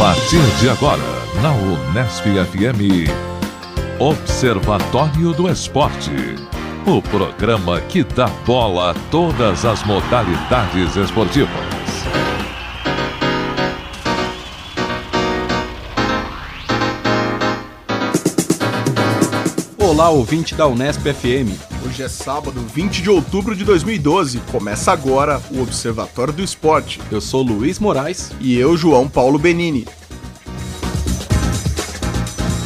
partir de agora, na Unesp FM, Observatório do Esporte. O programa que dá bola a todas as modalidades esportivas. Olá, ouvinte da Unesp FM. Hoje é sábado, 20 de outubro de 2012. Começa agora o Observatório do Esporte. Eu sou Luiz Moraes. E eu, João Paulo Benini.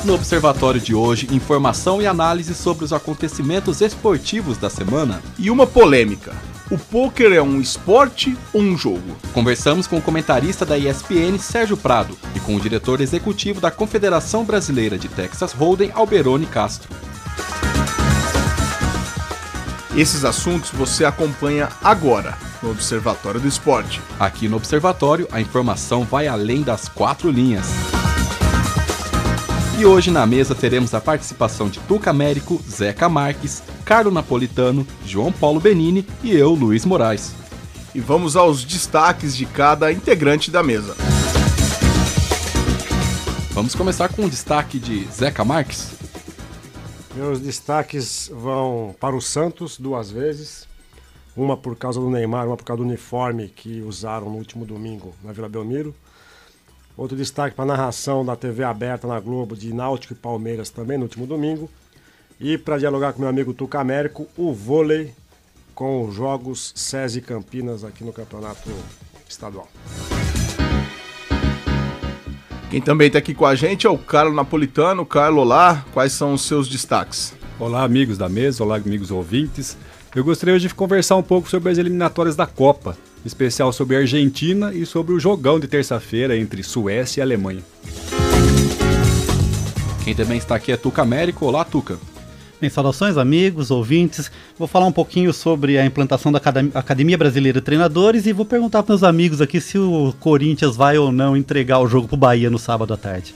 No Observatório de hoje, informação e análise sobre os acontecimentos esportivos da semana. E uma polêmica. O pôquer é um esporte ou um jogo? Conversamos com o comentarista da ESPN, Sérgio Prado, e com o diretor executivo da Confederação Brasileira de Texas Hold'em, Alberoni Castro. Esses assuntos você acompanha agora no Observatório do Esporte. Aqui no Observatório, a informação vai além das 4 linhas. E hoje na mesa teremos a participação de Tuca Américo, Zeca Marques, Carlo Napolitano, João Paulo Benini e eu, Luiz Moraes. E vamos aos destaques de cada integrante da mesa. Vamos começar com o destaque de Zeca Marques. Meus destaques vão para o Santos 2 vezes, uma por causa do Neymar, uma por causa do uniforme que usaram no último domingo na Vila Belmiro. Outro destaque para a narração da TV aberta na Globo de Náutico e Palmeiras também no último domingo. E para dialogar com meu amigo Tuca Américo, o vôlei com os jogos SESI Campinas aqui no Campeonato Estadual. Quem também está aqui com a gente é o Carlo Napolitano. Carlo, olá, quais são os seus destaques? Olá, amigos da mesa, olá, amigos ouvintes. Eu gostaria hoje de conversar um pouco sobre as eliminatórias da Copa, em especial sobre a Argentina e sobre o jogão de terça-feira entre Suécia e Alemanha. Quem também está aqui é Tuca Américo. Olá, Tuca. Bem, saudações, amigos, ouvintes. Vou falar um pouquinho sobre a implantação da Academia Brasileira de Treinadores e vou perguntar para os amigos aqui se o Corinthians vai ou não entregar o jogo para o Bahia no sábado à tarde.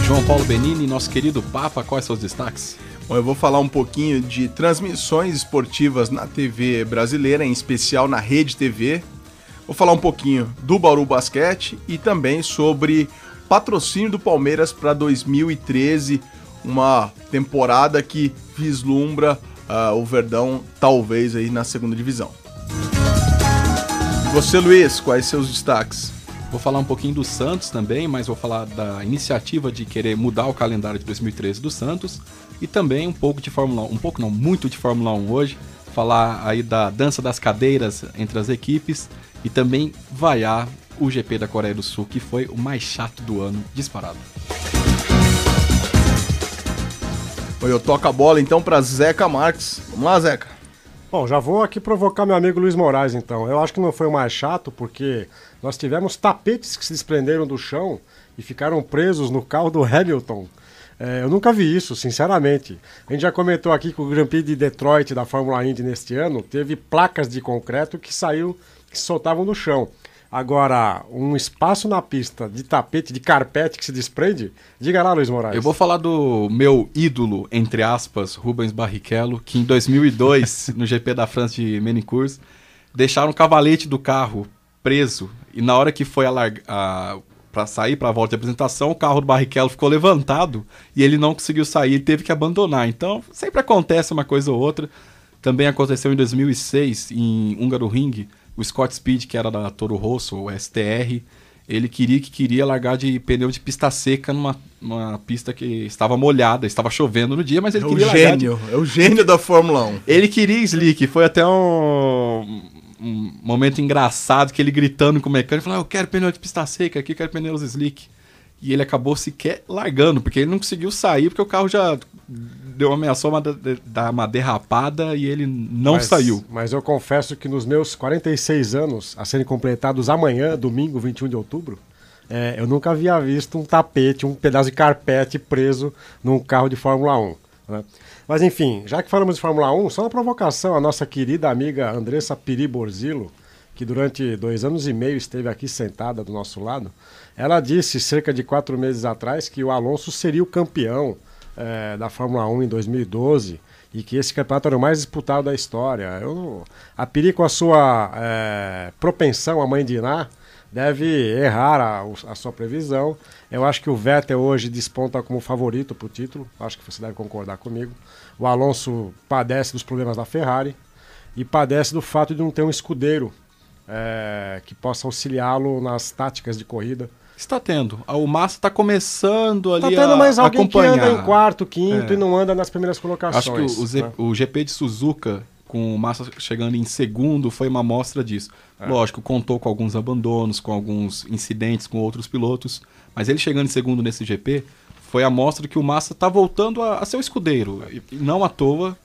João Paulo Benini, nosso querido Papa, quais são os destaques? Bom, eu vou falar um pouquinho de transmissões esportivas na TV brasileira, em especial na Rede TV. Vou falar um pouquinho do Bauru Basquete e também sobre patrocínio do Palmeiras para 2013, uma temporada que vislumbra o Verdão talvez aí na segunda divisão. E você, Luiz, quais seus destaques? Vou falar um pouquinho do Santos também, mas vou falar da iniciativa de querer mudar o calendário de 2013 do Santos e também um pouco de Fórmula 1, muito de Fórmula 1 hoje, falar aí da dança das cadeiras entre as equipes e também vaiar o GP da Coreia do Sul, que foi o mais chato do ano, disparado. Eu toco a bola então para Zeca Marques. Vamos lá, Zeca. Bom, já vou aqui provocar meu amigo Luiz Moraes então. Eu acho que não foi o mais chato porque nós tivemos tapetes que se desprenderam do chão e ficaram presos no carro do Hamilton. Eu nunca vi isso, sinceramente. A gente já comentou aqui que o Grand Prix de Detroit da Fórmula Indy neste ano teve placas de concreto que se soltavam do chão. Agora, um espaço na pista de tapete, de carpete que se desprende, diga lá, Luiz Moraes. Eu vou falar do meu ídolo, entre aspas, Rubens Barrichello, que em 2002, no GP da França de Ménicourt, deixaram o cavalete do carro preso e na hora que foi para sair para a volta de apresentação, o carro do Barrichello ficou levantado e ele não conseguiu sair, ele teve que abandonar. Então, sempre acontece uma coisa ou outra. Também aconteceu em 2006, em Hungaroring, o Scott Speed, que era da Toro Rosso, o STR, ele queria largar de pneu de pista seca numa pista que estava molhada, estava chovendo no dia, mas ele queria largar. É o gênio da Fórmula 1. Ele queria slick, foi até um momento engraçado que ele gritando com o mecânico, falou: eu quero pneu de pista seca aqui, quero pneus slick. E ele acabou sequer largando, porque ele não conseguiu sair, porque o carro já ameaçou dar uma derrapada e ele não saiu. Mas eu confesso que nos meus 46 anos, a serem completados amanhã, domingo, 21 de outubro, eu nunca havia visto um tapete, um pedaço de carpete preso num carro de Fórmula 1. Né? Mas enfim, já que falamos de Fórmula 1, só uma provocação, a nossa querida amiga Andressa Piri Borzillo, que durante 2 anos e meio esteve aqui sentada do nosso lado, ela disse cerca de 4 meses atrás que o Alonso seria o campeão da Fórmula 1 em 2012 e que esse campeonato era o mais disputado da história. A Piri, com a sua propensão, a mãe de Iná, deve errar a sua previsão. Eu acho que o Vettel hoje desponta como favorito para o título, acho que você deve concordar comigo. O Alonso padece dos problemas da Ferrari e padece do fato de não ter um escudeiro que possa auxiliá-lo nas táticas de corrida. Está tendo. O Massa está começando ali Está tendo mais alguém acompanhar. Que anda em quarto, quinto e não anda nas primeiras colocações. Acho que o GP de Suzuka, com o Massa chegando em segundo, foi uma amostra disso. Lógico, contou com alguns abandonos, com alguns incidentes com outros pilotos, mas ele chegando em segundo nesse GP foi a amostra que o Massa está voltando a ser o escudeiro. E não à toa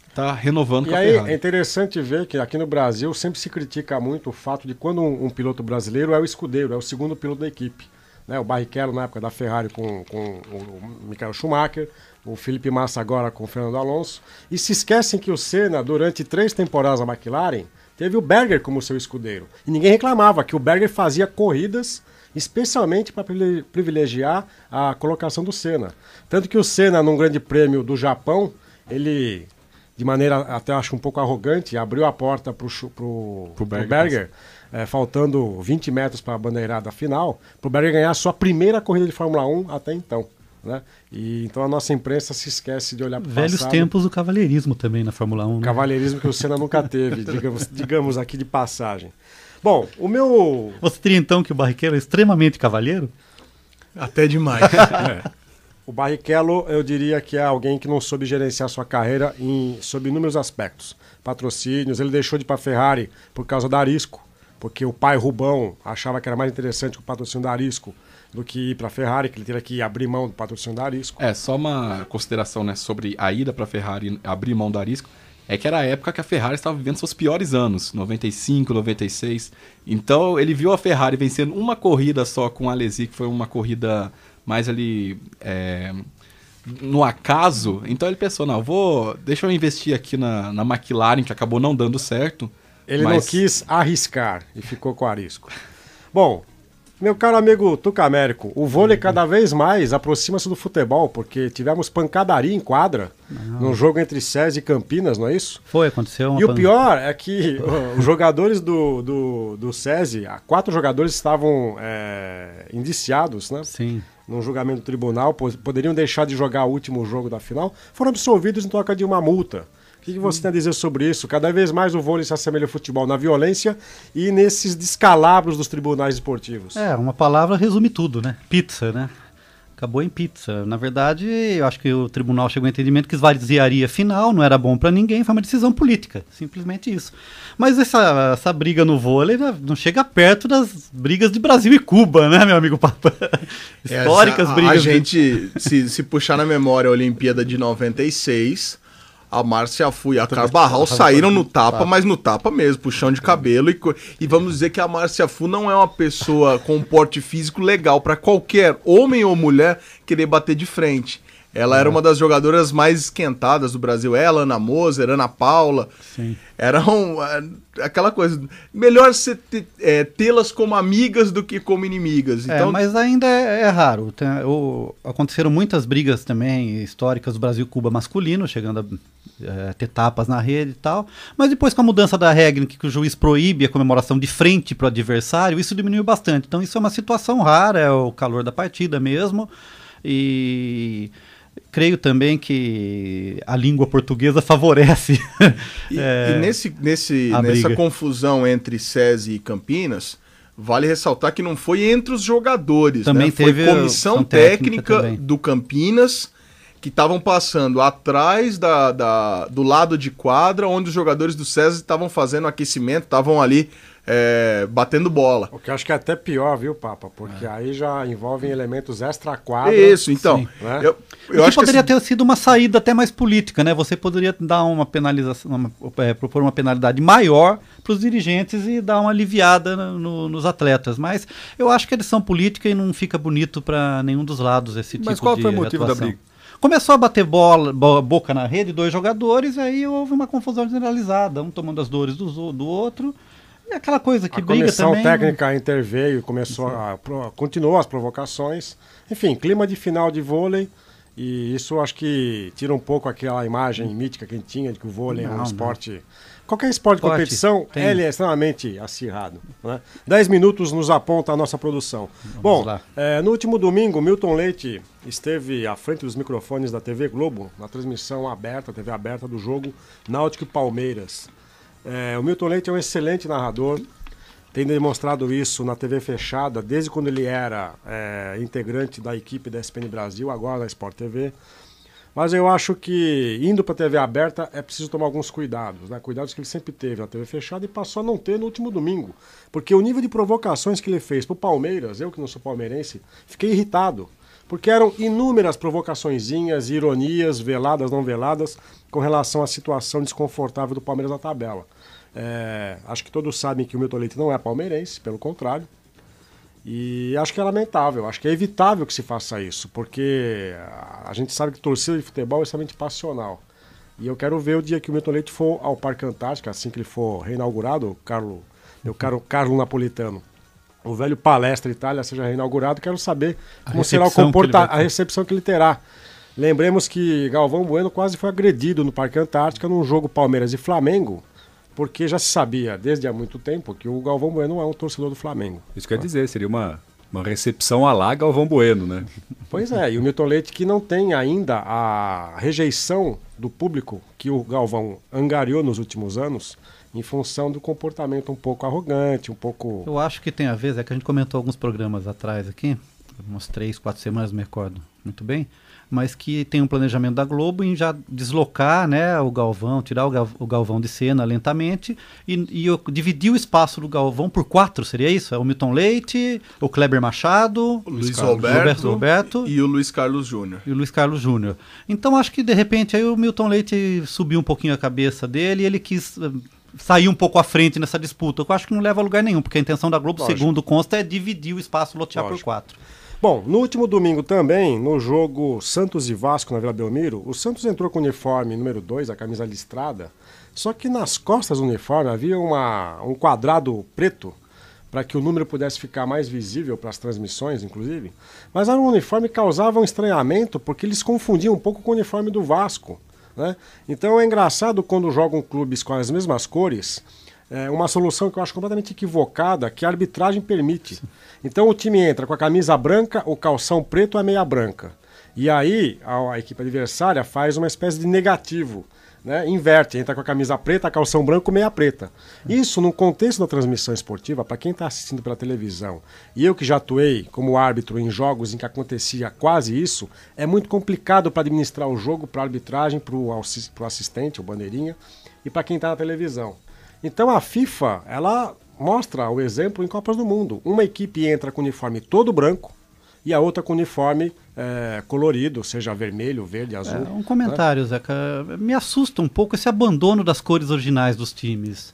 está renovando com a Ferrari. É interessante ver que aqui no Brasil sempre se critica muito o fato de quando um piloto brasileiro é o escudeiro, é o segundo piloto da equipe. Né? O Barrichello na época da Ferrari com o Michael Schumacher, o Felipe Massa agora com o Fernando Alonso. E se esquecem que o Senna, durante 3 temporadas da McLaren, teve o Berger como seu escudeiro. E ninguém reclamava que o Berger fazia corridas especialmente para privilegiar a colocação do Senna. Tanto que o Senna, num grande prêmio do Japão, ele, de maneira até acho um pouco arrogante, abriu a porta para o Berger, faltando 20 metros para a bandeirada final, para o Berger ganhar a sua primeira corrida de Fórmula 1 até então. Né? E então a nossa imprensa se esquece de olhar para o passado. Velhos tempos do cavalheirismo também na Fórmula 1. Né? Cavalheirismo que o Senna nunca teve, digamos aqui de passagem. Bom, o meu... Você diria então que o Barrichello é extremamente cavalheiro? Até demais. O Barrichello, eu diria que é alguém que não soube gerenciar sua carreira sob inúmeros aspectos. Patrocínios, ele deixou de ir para a Ferrari por causa da Arisco, porque o pai Rubão achava que era mais interessante o patrocínio da Arisco do que ir para a Ferrari, que ele teria que abrir mão do patrocínio da Arisco. Só uma consideração, né, sobre a ida para a Ferrari e abrir mão da Arisco. É que era a época que a Ferrari estava vivendo seus piores anos, 95, 96. Então ele viu a Ferrari vencendo uma corrida só com a Alesi, que foi uma corrida mais ali no acaso. Então ele pensou, deixa eu investir aqui na McLaren, que acabou não dando certo. Ele não quis arriscar e ficou com a Arisco. Bom, meu caro amigo Tucamérico, o vôlei cada vez mais aproxima-se do futebol, porque tivemos pancadaria em quadra num jogo entre SESI e Campinas, não é isso? Aconteceu. E o pior é que os jogadores do SESI, 4 jogadores estavam indiciados, né? Sim. Num julgamento do tribunal, poderiam deixar de jogar o último jogo da final, foram absolvidos em troca de uma multa. O que você tem a dizer sobre isso? Cada vez mais o vôlei se assemelha ao futebol na violência e nesses descalabros dos tribunais esportivos. Uma palavra resume tudo, né? Pizza, né? Acabou em pizza. Na verdade, eu acho que o tribunal chegou ao entendimento que esvaziaria a final, não era bom pra ninguém, foi uma decisão política. Simplesmente isso. Mas essa briga no vôlei não chega perto das brigas de Brasil e Cuba, né, meu amigo Papa? Históricas brigas. A gente, se puxar na memória a Olimpíada de 96... A Márcia Fu e a Carbarral saíram no tapa, mas no tapa mesmo, puxão de cabelo. E vamos dizer que a Márcia Fu não é uma pessoa com um porte físico legal para qualquer homem ou mulher querer bater de frente. Ela era uma das jogadoras mais esquentadas do Brasil. Ela, Ana Moser, Ana Paula. Sim. Eram aquela coisa. Melhor tê-las como amigas do que como inimigas. Então... mas ainda é raro. Aconteceram muitas brigas também históricas do Brasil-Cuba masculino, chegando a ter tapas na rede e tal. Mas depois, com a mudança da regra, em que o juiz proíbe a comemoração de frente para o adversário, isso diminuiu bastante. Então isso é uma situação rara, é o calor da partida mesmo. E... creio também que a língua portuguesa favorece nessa confusão entre SESI e Campinas, vale ressaltar que não foi entre os jogadores, também né? Teve foi comissão técnica do Campinas, que estavam passando atrás do lado de quadra, onde os jogadores do SESI estavam fazendo aquecimento, estavam ali batendo bola. O que eu acho que é até pior, viu, Papa? Porque aí já envolvem elementos extra-quadra. Isso, então. Né? Eu acho que poderia ter sido uma saída até mais política, né? Você poderia dar uma penalização, propor uma penalidade maior para os dirigentes e dar uma aliviada nos atletas. Mas eu acho que é decisão política e não fica bonito para nenhum dos lados esse tipo de atuação. Mas qual foi o motivo da briga? Começou a bater boca na rede, 2 jogadores, e aí houve uma confusão generalizada, um tomando as dores do outro. E aquela coisa que briga também... A comissão técnica interveio e continuou as provocações. Enfim, clima de final de vôlei. E isso acho que tira um pouco aquela imagem mítica que a gente tinha de que o vôlei é um esporte Qualquer esporte de competição, ele é extremamente acirrado. Né? 10 minutos nos aponta a nossa produção. Bom, no último domingo, Milton Leite esteve à frente dos microfones da TV Globo, na transmissão aberta, TV aberta do jogo Náutico e Palmeiras. O Milton Leite é um excelente narrador, tem demonstrado isso na TV fechada, desde quando ele era integrante da equipe da ESPN Brasil, agora da Sport TV. Mas eu acho que, indo para a TV aberta, é preciso tomar alguns cuidados, né? Cuidados que ele sempre teve na TV fechada e passou a não ter no último domingo. Porque o nível de provocações que ele fez para o Palmeiras, eu que não sou palmeirense, fiquei irritado. Porque eram inúmeras provocaçõezinhas, ironias, veladas, não veladas, com relação à situação desconfortável do Palmeiras na tabela. Acho que todos sabem que o Milton Leite não é palmeirense, pelo contrário. E acho que é lamentável, acho que é evitável que se faça isso, porque a gente sabe que torcida de futebol é extremamente passional. E eu quero ver o dia que o Milton Leite for ao Parque Antártica, assim que ele for reinaugurado, meu caro Carlo Napolitano, o velho Palestra Itália seja reinaugurado, quero saber como será a recepção que ele terá. Lembremos que Galvão Bueno quase foi agredido no Parque Antártica num jogo Palmeiras e Flamengo, porque já se sabia desde há muito tempo que o Galvão Bueno é um torcedor do Flamengo. Isso quer dizer, seria uma recepção à la Galvão Bueno, né? Pois é, e o Milton Leite que não tem ainda a rejeição do público que o Galvão angariou nos últimos anos, em função do comportamento um pouco arrogante, um pouco... Eu acho que tem a ver, que a gente comentou alguns programas atrás aqui, umas 3, 4 semanas, me recordo muito bem, mas que tem um planejamento da Globo em já deslocar, né, o Galvão, tirar o Galvão de cena lentamente e dividir o espaço do Galvão por 4, seria isso? O Milton Leite, o Kleber Machado, o Luiz Roberto e o Luiz Carlos Júnior. Então acho que de repente aí o Milton Leite subiu um pouquinho a cabeça dele e ele quis sair um pouco à frente nessa disputa. Eu acho que não leva a lugar nenhum, porque a intenção da Globo, segundo consta, é dividir o espaço, lotear por 4. Bom, no último domingo também, no jogo Santos e Vasco na Vila Belmiro, o Santos entrou com o uniforme número 2, a camisa listrada, só que nas costas do uniforme havia um quadrado preto, para que o número pudesse ficar mais visível para as transmissões, inclusive. Mas era um uniforme que causava um estranhamento, porque eles confundiam um pouco com o uniforme do Vasco, né? Então é engraçado quando jogam clubes com as mesmas cores, uma solução que eu acho completamente equivocada, que a arbitragem permite. Então o time entra com a camisa branca, o calção preto e a meia branca. E aí a equipe adversária faz uma espécie de negativo, né? Inverte, entra com a camisa preta, calção branco e meia preta. Isso, no contexto da transmissão esportiva, para quem está assistindo pela televisão, e eu que já atuei como árbitro em jogos em que acontecia quase isso, é muito complicado para administrar o jogo, para a arbitragem, para o assistente, o bandeirinha, e para quem está na televisão. Então a FIFA, ela mostra o exemplo em Copas do Mundo. Uma equipe entra com o uniforme todo branco e a outra com o uniforme colorido, seja vermelho, verde, azul. Um comentário, né? Zeca. Me assusta um pouco esse abandono das cores originais dos times.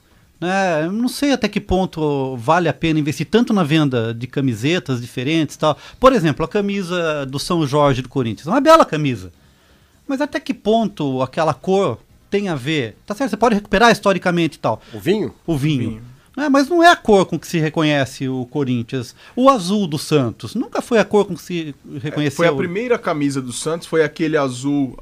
Não sei até que ponto vale a pena investir tanto na venda de camisetas diferentes e tal. Por exemplo, a camisa do São Jorge do Corinthians. É uma bela camisa. Mas até que ponto aquela cor tem a ver? Tá certo, você pode recuperar historicamente e tal. O vinho? O vinho. Mas não é a cor com que se reconhece o Corinthians. O azul do Santos nunca foi a cor com que se reconheceu. Foi a primeira camisa do Santos, foi aquele azul,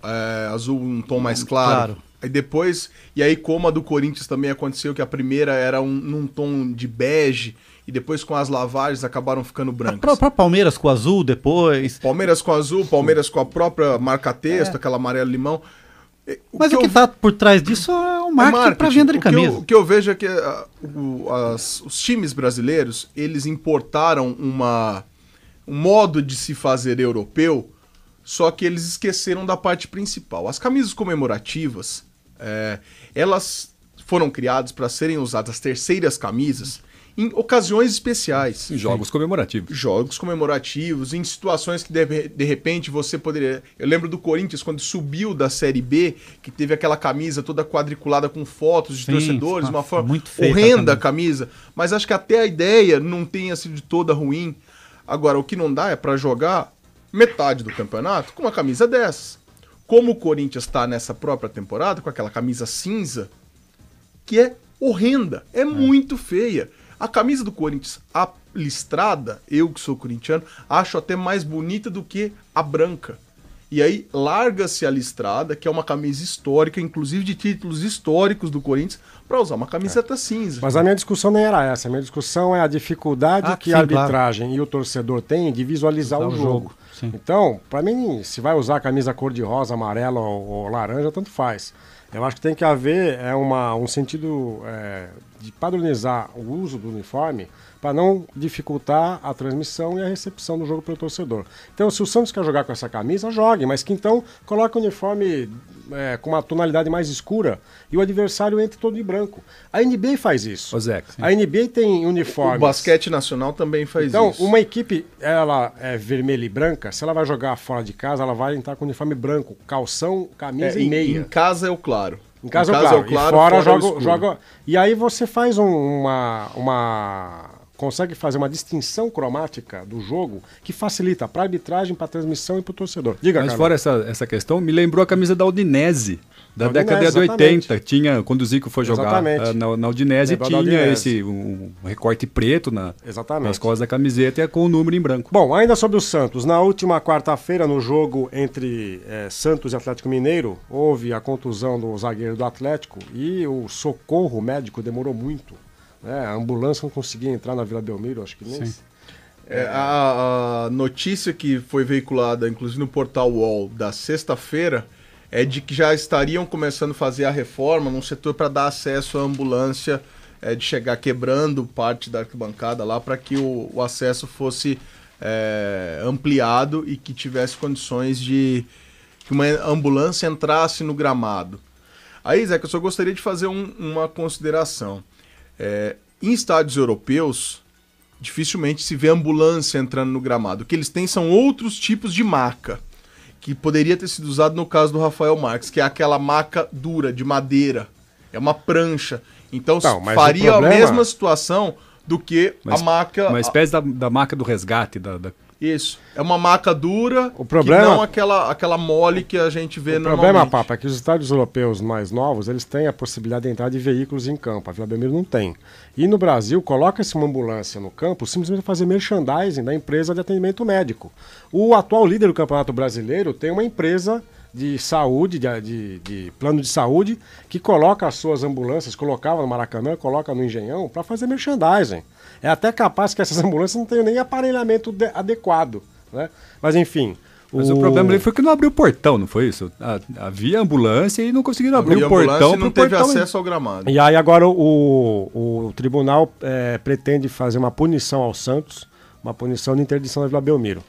azul um tom mais claro. Aí depois, e aí como a do Corinthians também aconteceu, que a primeira era num tom de bege, e depois com as lavagens acabaram ficando brancas. A própria Palmeiras com azul depois. Palmeiras com azul, Palmeiras com a própria marca-texto, aquela amarelo-limão. Mas o que está por trás disso é um marketing para venda de camisa. O que eu vejo é que os times brasileiros, eles importaram um modo de se fazer europeu, só que eles esqueceram da parte principal. As camisas comemorativas, elas foram criadas para serem usadas, as terceiras camisas, em ocasiões especiais. Em jogos comemorativos. Jogos comemorativos, em situações que de repente você poderia... Eu lembro do Corinthians quando subiu da Série B, que teve aquela camisa toda quadriculada com fotos de torcedores, uma forma muito horrenda a camisa. Mas acho que até a ideia não tenha sido toda ruim. Agora, o que não dá é para jogar metade do campeonato com uma camisa dessas. Como o Corinthians está nessa própria temporada, com aquela camisa cinza, que é horrenda, é muito feia. A camisa do Corinthians, a listrada, eu que sou corintiano, acho até mais bonita do que a branca. E aí larga-se a listrada, que é uma camisa histórica, inclusive de títulos históricos do Corinthians, para usar uma camiseta cinza. Mas a minha discussão nem era essa. A minha discussão é a dificuldade que sim, a arbitragem e o torcedor têm de visualizar o jogo. Sim. Então, para mim, se vai usar a camisa cor-de-rosa, amarela ou laranja, tanto faz. Eu acho que tem que haver um sentido de padronizar o uso do uniforme para não dificultar a transmissão e a recepção do jogo pelo torcedor. Então, se o Santos quer jogar com essa camisa, jogue, mas que então coloque o uniforme com uma tonalidade mais escura e o adversário entre todo de branco. A NBA faz isso. Ô, Zé, sim. A NBA tem uniformes. O basquete nacional também faz isso. Então, uma equipe, ela é vermelha e branca, se ela vai jogar fora de casa, ela vai entrar com uniforme branco, calção, camisa e meia. Em casa é o claro. Em casa é o claro, e fora joga. E aí você faz consegue fazer uma distinção cromática do jogo que facilita para a arbitragem, para a transmissão e para o torcedor. Diga, Mas Carlos. fora essa questão, me lembrou a camisa da Udinese, da década de exatamente. 80. Tinha, quando o Zico foi jogar na Udinese, Lembrou da tinha Udinese. um recorte preto Exatamente. nas costas da camiseta com o número em branco. Bom, ainda sobre o Santos, na última quarta-feira, no jogo entre Santos e Atlético Mineiro, houve a contusão do zagueiro do Atlético e o socorro médico demorou muito. A ambulância não conseguia entrar na Vila Belmiro, acho que nem... A notícia que foi veiculada, inclusive no portal UOL, da sexta-feira, é de que já estariam começando a fazer a reforma num setor para dar acesso à ambulância, de chegar quebrando parte da arquibancada lá, para que o acesso fosse ampliado e que tivesse condições de que uma ambulância entrasse no gramado. Aí, Zé, que eu só gostaria de fazer uma consideração. Em estádios europeus, dificilmente se vê ambulância entrando no gramado. O que eles têm são outros tipos de maca, que poderia ter sido usado no caso do Rafael Marques, que é aquela maca dura, de madeira. É uma prancha. Então faria a mesma situação do que a maca... Uma espécie da maca do resgate. Isso. É uma maca dura, o problema, que não aquela mole que a gente vê normalmente. O problema, Papa, é que os estádios europeus mais novos, eles têm a possibilidade de entrar de veículos em campo. A Vila Belmiro não tem. E no Brasil, coloca-se uma ambulância no campo simplesmente fazer merchandising da empresa de atendimento médico. O atual líder do Campeonato Brasileiro tem uma empresa de saúde, de plano de saúde, que coloca as suas ambulâncias, colocava no Maracanã, coloca no Engenhão, para fazer merchandising. É até capaz que essas ambulâncias não tenham nem aparelhamento adequado, né? Mas enfim... Mas o problema ali foi que não abriu o portão, não foi isso? Havia ambulância e não conseguiram abrir o portão. Não teve acesso ao gramado. E aí agora o tribunal pretende fazer uma punição ao Santos, uma punição de interdição da Vila Belmiro.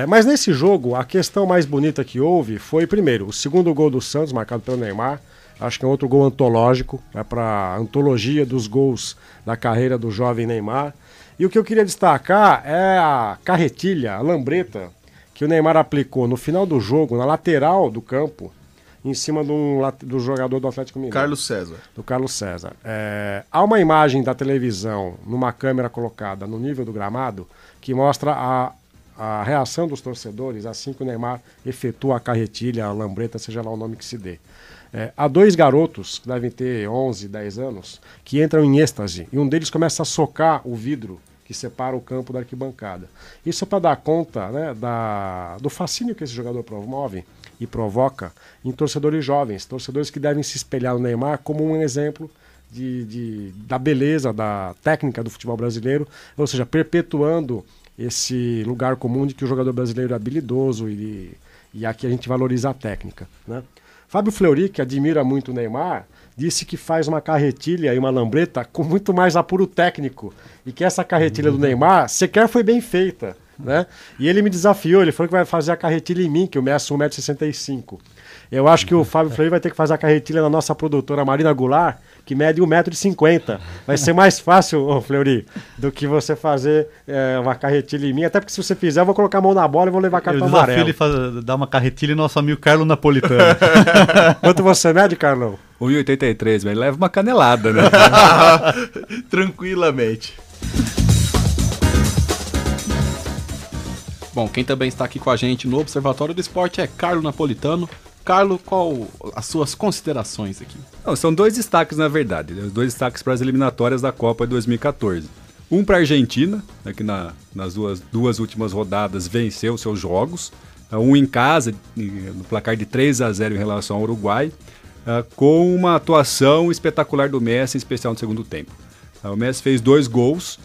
Mas nesse jogo, a questão mais bonita que houve foi, primeiro, o segundo gol do Santos, marcado pelo Neymar. Acho que é outro gol antológico, para a antologia dos gols da carreira do jovem Neymar. E o que eu queria destacar é a carretilha, a lambreta, que o Neymar aplicou no final do jogo, na lateral do campo, em cima do jogador do Atlético Mineiro. Carlos César. Do Carlos César. Há uma imagem da televisão, numa câmera colocada no nível do gramado, que mostra a reação dos torcedores assim que o Neymar efetua a carretilha, a lambreta, seja lá o nome que se dê. Há dois garotos, que devem ter 11, 10 anos, que entram em êxtase, e um deles começa a socar o vidro que separa o campo da arquibancada. Isso é para dar conta, né, do fascínio que esse jogador promove e provoca em torcedores jovens, torcedores que devem se espelhar no Neymar como um exemplo da beleza, da técnica do futebol brasileiro, ou seja, perpetuando esse lugar comum de que o jogador brasileiro é habilidoso e aqui a gente valoriza a técnica, né? Fábio Fleury, que admira muito o Neymar, disse que faz uma carretilha e uma lambreta com muito mais apuro técnico e que essa carretilha do Neymar sequer foi bem feita, né? E ele me desafiou, ele falou que vai fazer a carretilha em mim, que eu meço 1,65 m. Eu acho que o Fábio Fleury vai ter que fazer a carretilha na nossa produtora Marina Goulart, que mede 1,50 m. Vai ser mais fácil, Fleury, do que você fazer uma carretilha em mim. Até porque se você fizer, eu vou colocar a mão na bola e vou levar cartão amarelo. Eu desafio ele dar uma carretilha e nosso amigo Carlos Napolitano. Quanto você mede, Carlão? 1,83 m, mas ele leva uma canelada, né? Tranquilamente. Bom, quem também está aqui com a gente no Observatório do Esporte é Carlos Napolitano. Carlos, qual as suas considerações aqui? Não, são dois destaques, na verdade. Os dois destaques para as eliminatórias da Copa de 2014. Um para a Argentina, que nas duas últimas rodadas venceu seus jogos. um em casa, no placar de 3-0 em relação ao Uruguai, com uma atuação espetacular do Messi, em especial no segundo tempo. O Messi fez 2 gols,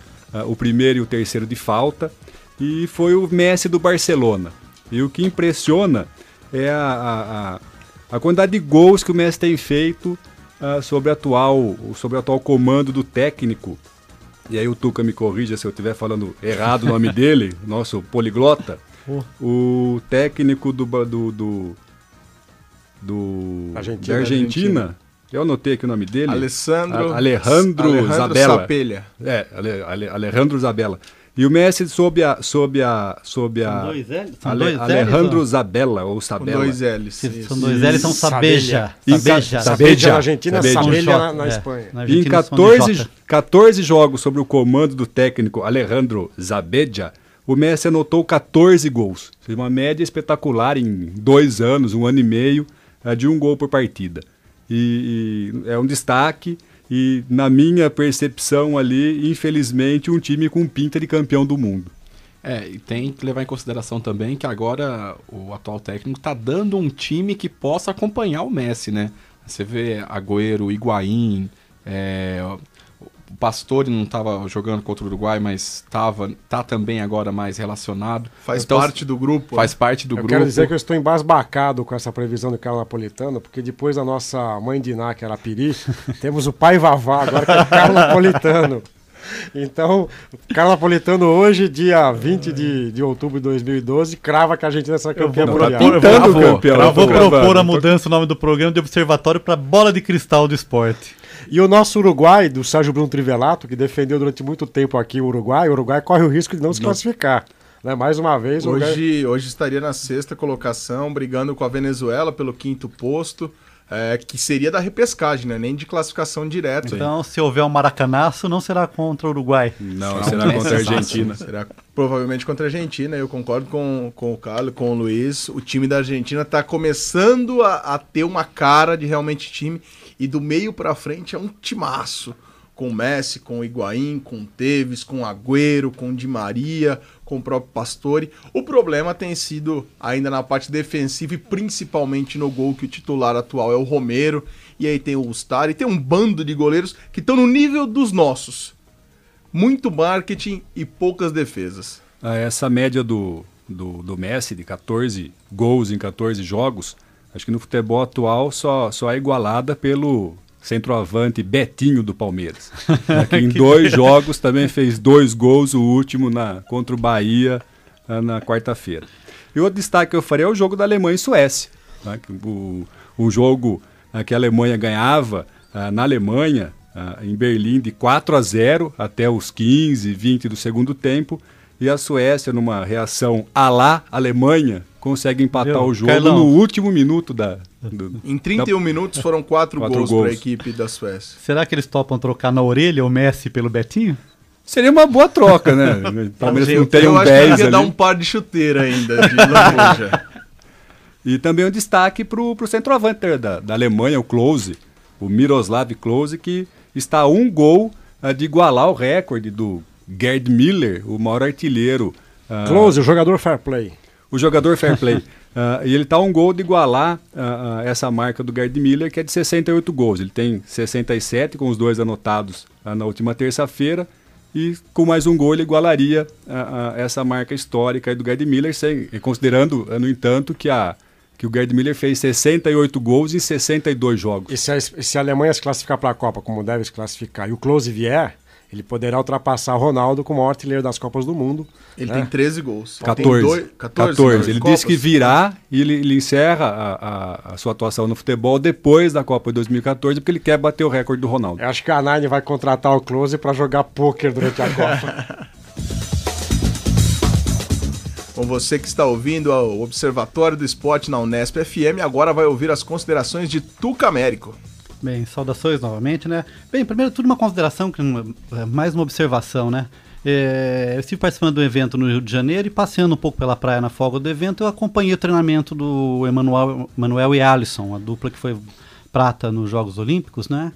o primeiro e o terceiro de falta, e foi o Messi do Barcelona. E o que impressiona é a quantidade de gols que o Messi tem feito sobre o atual comando do técnico. E aí o Tuca me corrija se eu estiver falando errado o nome dele, nosso poliglota. O técnico da Argentina. Eu anotei aqui o nome dele. Alejandro Zabella. Sapelha. Alejandro Zabella. E o Messi sob a São dois L's? Alejandro Zabella ou Sabella. Com 2 L's. São 2 L's, são Sabeja. Sabeja na Argentina, Sabeja. Sabelha na Espanha. Na E em Argentina, 14 jogos sob o comando do técnico Alejandro Zabella, o Messi anotou 14 gols. Uma média espetacular em 2 anos, 1 ano e meio, de 1 gol por partida. E é um destaque. E, na minha percepção ali, infelizmente, um time com pinta de campeão do mundo. E tem que levar em consideração também que agora o atual técnico está dando um time que possa acompanhar o Messi, né? Você vê Agüero, Higuaín, o Pastore não estava jogando contra o Uruguai, mas tá também agora mais relacionado. Faz parte do grupo. Faz parte do grupo. Quero dizer que eu estou embasbacado com essa previsão do Carlos Napolitano, porque depois da nossa mãe Diná, que era a Piri, temos o pai Vavá, agora que é o Carlos Napolitano. Então, Carlos Napolitano hoje, dia 20 de outubro de 2012, crava que a Argentina será campeã mundial. Eu vou propor a mudança do nome do programa de Observatório para Bola de Cristal do Esporte. E o nosso Uruguai, do Sérgio Bruno Trivelato, que defendeu durante muito tempo aqui o Uruguai corre o risco de não se classificar. Né? Mais uma vez, hoje estaria na 6ª colocação, brigando com a Venezuela pelo 5º posto, que seria da repescagem, né? Nem de classificação direta. Então, se houver um maracanaço, não será contra o Uruguai. Não, será contra a Argentina. Será provavelmente contra a Argentina. Eu concordo com o Carlos, com o Luiz. O time da Argentina está começando a ter uma cara de realmente time. E do meio pra frente é um timaço, com o Messi, com o Higuaín, com o Tevez, com o Agüero, com o Di Maria, com o próprio Pastore. O problema tem sido ainda na parte defensiva e principalmente no gol, que o titular atual é o Romero, e aí tem o Ustari, e tem um bando de goleiros que estão no nível dos nossos. Muito marketing e poucas defesas. Essa média do Messi de 14 gols em 14 jogos, acho que no futebol atual só é igualada pelo centroavante Betinho do Palmeiras. Que em 2 jogos também fez 2 gols, o último contra o Bahia na quarta-feira. E outro destaque que eu faria é o jogo da Alemanha e Suécia. Né? O jogo que a Alemanha ganhava na Alemanha, em Berlim, de 4-0 até os 15, 20 do segundo tempo. E a Suécia, numa reação à la Alemanha, consegue empatar o jogo no último minuto Em 31 minutos foram 4 gols para a equipe da Suécia. Sei que eles topam trocar na orelha o Messi pelo Betinho? Seria uma boa troca, né? O Palmeiras não tem um 10 ali. Eu acho que ia dar um par de chuteira ainda, de lambuja. E também um destaque para o centroavante da Alemanha, o Klose, o Miroslav Klose, que está a 1 gol de igualar o recorde do Gerd Müller, o maior artilheiro. Klose, o jogador fair play. O jogador fair play. E ele está a 1 gol de igualar essa marca do Gerd Müller, que é de 68 gols. Ele tem 67, com os 2 anotados na última terça-feira. E com mais 1 gol ele igualaria essa marca histórica do Gerd Müller, considerando, no entanto, que o Gerd Müller fez 68 gols em 62 jogos. E se a Alemanha se classificar para a Copa, como deve se classificar, e o Klose vier, ele poderá ultrapassar o Ronaldo como o maior artilheiro das Copas do Mundo. Ele tem 13 gols. 14. Ele disse que virá e ele encerra a sua atuação no futebol depois da Copa de 2014, porque ele quer bater o recorde do Ronaldo. Eu acho que a Nine vai contratar o Klose para jogar pôquer durante a Copa. Bom, você que está ouvindo o Observatório do Esporte na Unesp FM, agora vai ouvir as considerações de Tuca Américo. Bem, saudações novamente, né? Bem, primeiro tudo uma consideração, mais uma observação, né? Eu estive participando do evento no Rio de Janeiro e passeando um pouco pela praia na folga do evento, eu acompanhei o treinamento do Emanuel e Alisson, a dupla que foi prata nos Jogos Olímpicos, né?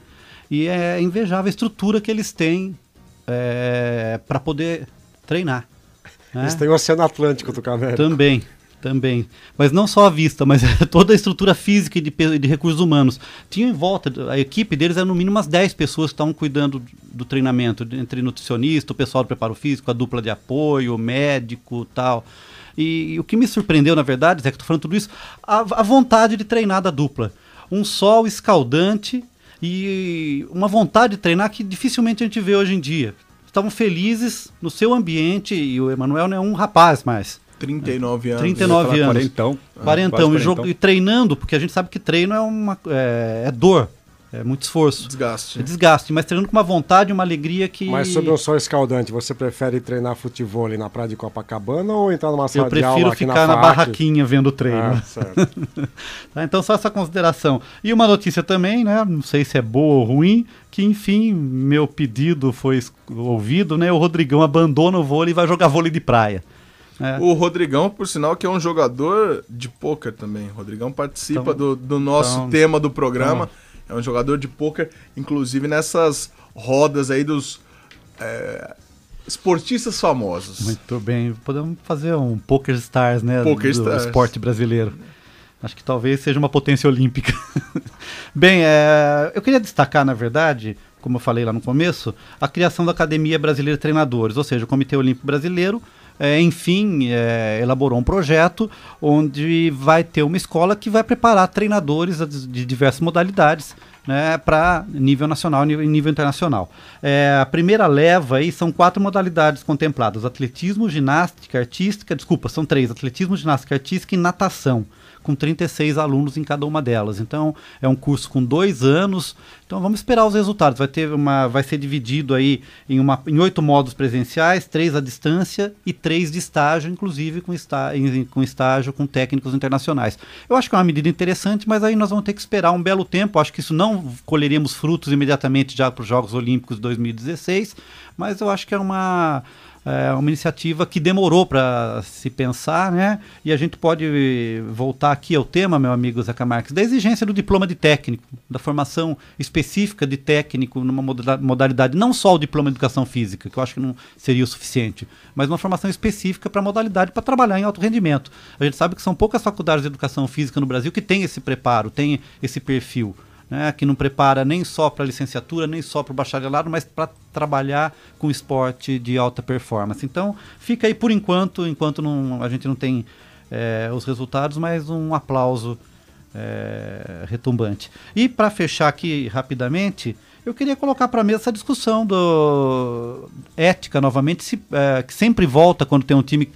E é invejável a estrutura que eles têm para poder treinar. Eles têm o Oceano Atlântico do Caverna. Também. Também. Mas não só a vista, mas toda a estrutura física e de recursos humanos. Tinha em volta, a equipe deles era no mínimo umas 10 pessoas que estavam cuidando do treinamento, entre nutricionista, o pessoal do preparo físico, a dupla de apoio, o médico e tal. E o que me surpreendeu, na verdade, Zé, que eu tô falando tudo isso, a vontade de treinar da dupla. Um sol escaldante e uma vontade de treinar que dificilmente a gente vê hoje em dia. Estavam felizes no seu ambiente, e o Emanuel não é um rapaz mais. 39 anos. 39 anos. Quarentão. E treinando, porque a gente sabe que treino é dor, é muito esforço. Desgaste. É desgaste, mas treinando com uma vontade, uma alegria que... Mas sobre um sol escaldante, você prefere treinar futebol ali na praia de Copacabana ou entrar numa sala de aula aqui na FAAC? Eu prefiro ficar na barraquinha vendo o treino. Ah, certo. Tá, então só essa consideração. E uma notícia também, né, não sei se é boa ou ruim, que enfim, meu pedido foi ouvido, né, o Rodrigão abandona o vôlei e vai jogar vôlei de praia. O Rodrigão, por sinal, que é um jogador de pôquer também. O Rodrigão participa do nosso tema do programa. É um jogador de pôquer, inclusive nessas rodas aí dos esportistas famosos. Muito bem. Podemos fazer um Poker Stars, né? Poker do Stars. Esporte brasileiro. Acho que talvez seja uma potência olímpica. Bem, eu queria destacar, na verdade, como eu falei lá no começo, a criação da Academia Brasileira de Treinadores, ou seja, o Comitê Olímpico Brasileiro, elaborou um projeto onde vai ter uma escola que vai preparar treinadores de diversas modalidades, né, para nível nacional e nível internacional. A primeira leva aí são 4 modalidades contempladas: atletismo, ginástica artística, são 3, atletismo, ginástica artística e natação, com 36 alunos em cada uma delas. Então, é um curso com 2 anos. Então, vamos esperar os resultados. Vai ser dividido aí em 8 módulos presenciais, 3 à distância e 3 de estágio, inclusive com estágio com técnicos internacionais. Eu acho que é uma medida interessante, mas aí nós vamos ter que esperar um belo tempo. Acho que isso não colheríamos frutos imediatamente já para os Jogos Olímpicos de 2016, mas eu acho que é uma iniciativa que demorou para se pensar, né? E a gente pode voltar aqui ao tema, meu amigo Zeca Marques, da exigência do diploma de técnico, da formação específica de técnico numa modalidade, não só o diploma de educação física, que eu acho que não seria o suficiente, mas uma formação específica para a modalidade, para trabalhar em alto rendimento. A gente sabe que são poucas faculdades de educação física no Brasil que têm esse preparo, têm esse perfil, né, que não prepara nem só para a licenciatura, nem só para o bacharelado, mas para trabalhar com esporte de alta performance. Então, fica aí por enquanto a gente não tem os resultados, mas um aplauso retumbante. E para fechar aqui rapidamente, eu queria colocar para a mesa essa discussão do ética novamente, que sempre volta quando tem um time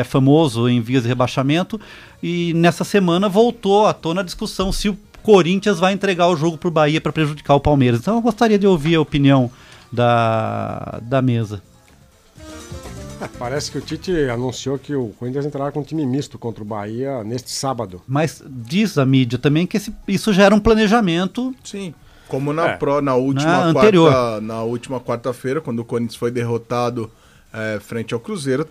famoso em vias de rebaixamento, e nessa semana voltou à tona a discussão se o Corinthians vai entregar o jogo para o Bahia para prejudicar o Palmeiras. Então eu gostaria de ouvir a opinião da mesa. Parece que o Tite anunciou que o Corinthians entrará com um time misto contra o Bahia neste sábado. Mas diz a mídia também que isso gera um planejamento. Sim, como na última quarta-feira, quando o Corinthians foi derrotado frente ao Cruzeiro,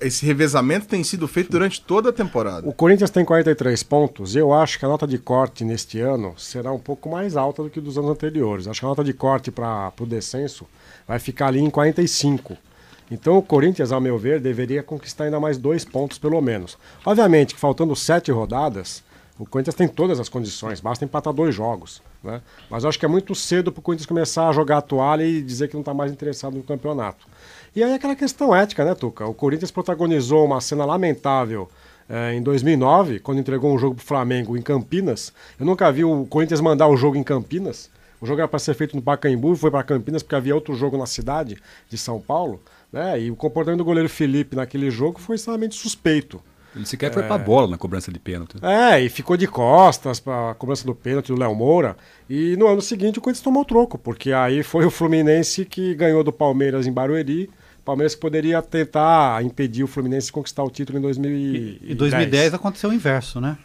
esse revezamento tem sido feito durante toda a temporada. O Corinthians tem 43 pontos e eu acho que a nota de corte neste ano será um pouco mais alta do que dos anos anteriores. Acho que a nota de corte para o descenso vai ficar ali em 45. Então o Corinthians, ao meu ver, deveria conquistar ainda mais 2 pontos pelo menos. Obviamente que faltando 7 rodadas, o Corinthians tem todas as condições, basta empatar 2 jogos, né? Mas eu acho que é muito cedo para o Corinthians começar a jogar a toalha e dizer que não está mais interessado no campeonato. E aí aquela questão ética, né, Tuca? O Corinthians protagonizou uma cena lamentável em 2009, quando entregou um jogo pro Flamengo em Campinas. Eu nunca vi o Corinthians mandar o jogo em Campinas. O jogo era para ser feito no Pacaembu, foi para Campinas porque havia outro jogo na cidade de São Paulo, né? E o comportamento do goleiro Felipe naquele jogo foi extremamente suspeito. Ele sequer foi pra bola na cobrança de pênalti. E ficou de costas para a cobrança do pênalti do Léo Moura. E no ano seguinte o Corinthians tomou o troco, porque aí foi o Fluminense que ganhou do Palmeiras em Barueri. Palmeiras que poderia tentar impedir o Fluminense de conquistar o título em 2010. E 2010 aconteceu o inverso, né?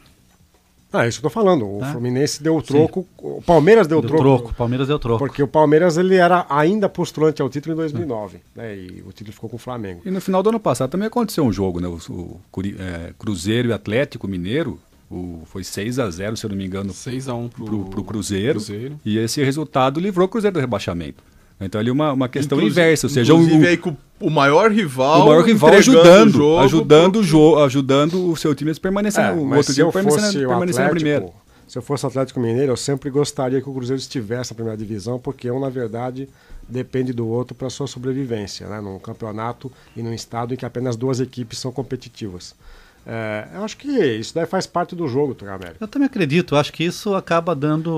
É isso que eu tô falando. O Fluminense deu o troco, o Palmeiras deu o troco. O Palmeiras deu troco. Porque o Palmeiras ele era ainda postulante ao título em 2009, né? E o título ficou com o Flamengo. E no final do ano passado também aconteceu um jogo, né? O Cruzeiro e Atlético Mineiro, foi 6-0, se eu não me engano, 6-1 pro Cruzeiro. E esse resultado livrou o Cruzeiro do rebaixamento. Então ali uma questão Inclusive- inversa, ou seja, inclusive aí com o maior rival, o maior rival entregando ajudando o seu time a permanecer, o mas outro se eu time fosse o permanecer na primeira. Atlético, se eu fosse o Atlético Mineiro, eu sempre gostaria que o Cruzeiro estivesse na primeira divisão, porque um, na verdade, depende do outro para sua sobrevivência, né? Num campeonato e num estado em que apenas duas equipes são competitivas. Eu acho que isso daí faz parte do jogo, América. Eu também acredito, acho que isso acaba dando...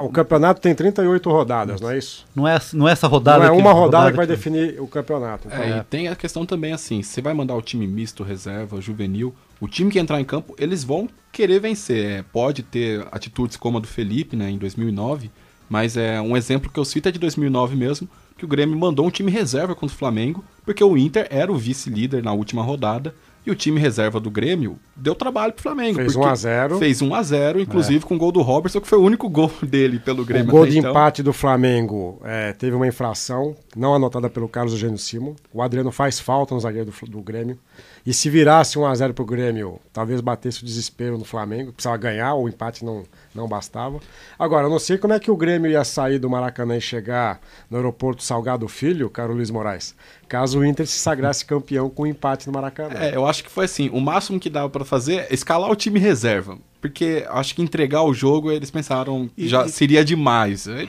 O campeonato tem 38 rodadas, não é isso? Não é essa rodada Não é uma rodada que vai que- definir o campeonato. Então, E tem a questão também assim, você vai mandar o time misto, reserva, juvenil, o time que entrar em campo, eles vão querer vencer. Pode ter atitudes como a do Felipe, né, em 2009, mas é um exemplo que eu cito é de 2009 mesmo, que o Grêmio mandou um time reserva contra o Flamengo, porque o Inter era o vice-líder na última rodada, e o time reserva do Grêmio deu trabalho pro Flamengo. Fez porque 1 a 0. Fez 1 a 0, inclusive com o gol do Robertson, que foi o único gol dele pelo O Grêmio. gol até de então. empate do Flamengo teve uma infração, não anotada pelo Carlos Eugênio Simon. O Adriano faz falta no zagueiro do Grêmio. E se virasse 1 a 0 pro Grêmio, talvez batesse o desespero no Flamengo. Precisava ganhar, o empate não bastava. Agora, eu não sei como é que o Grêmio ia sair do Maracanã e chegar no aeroporto Salgado Filho, caro Luiz Moraes, caso o Inter se sagrasse campeão com um empate no Maracanã. Eu acho que foi assim, o máximo que dava pra fazer é escalar o time reserva, porque acho que entregar o jogo eles pensaram já seria demais. Aí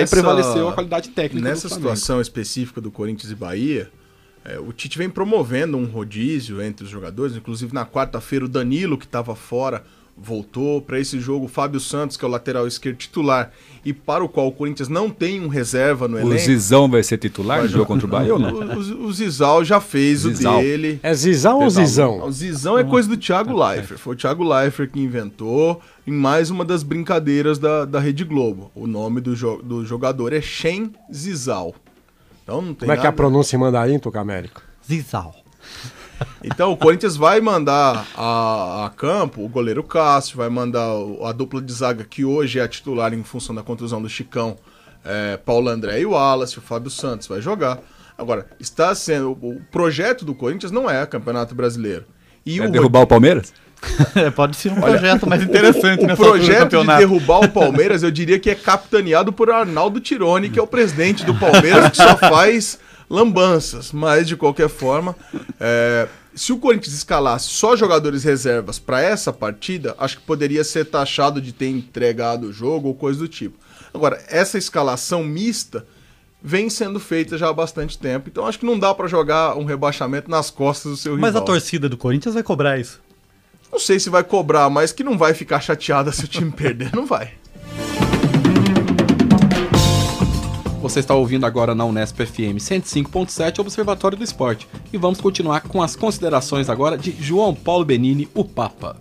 prevaleceu a qualidade técnica Nessa do Flamengo. situação específica do Corinthians e Bahia, o Tite vem promovendo um rodízio entre os jogadores, inclusive na quarta-feira o Danilo, que estava fora, voltou para esse jogo. O Fábio Santos, que é o lateral esquerdo titular, e para o qual o Corinthians não tem um reserva no O elenco. Zizão vai ser titular no jogo contra o Bahia ou não? O Zizal já fez Zizal. o dele. É Zizão ou Zizão? O Zizão é coisa do Thiago Leifert. Foi o Thiago Leifert que inventou em mais uma das brincadeiras da Rede Globo. O nome do jogador é Shen Zizal. Então não tem Como é que é a nada- pronúncia em mandarim, América? Zizal. Então o Corinthians vai mandar a campo o goleiro Cássio, vai mandar a dupla de zaga que hoje é a titular em função da contusão do Chicão, Paulo André e o Wallace, o Fábio Santos vai jogar. Agora, está sendo o projeto do Corinthians não é Campeonato Brasileiro. E Vai derrubar o Palmeiras? Pode ser um projeto mais interessante o nessa altura do projeto de campeonato. derrubar o Palmeiras, eu diria que é capitaneado por Arnaldo Tironi, que é o presidente do Palmeiras, que só faz lambanças. Mas, de qualquer forma, se o Corinthians escalasse só jogadores reservas para essa partida, acho que poderia ser taxado de ter entregado o jogo ou coisa do tipo. Agora, essa escalação mista vem sendo feita já há bastante tempo, então acho que não dá para jogar um rebaixamento nas costas do seu rival. Mas a torcida do Corinthians vai cobrar isso. Não sei se vai cobrar, mas que não vai ficar chateada se o time perder, não vai. Você está ouvindo agora na Unesp FM 105.7, Observatório do Esporte. E vamos continuar com as considerações agora de João Paulo Benini, o Papa.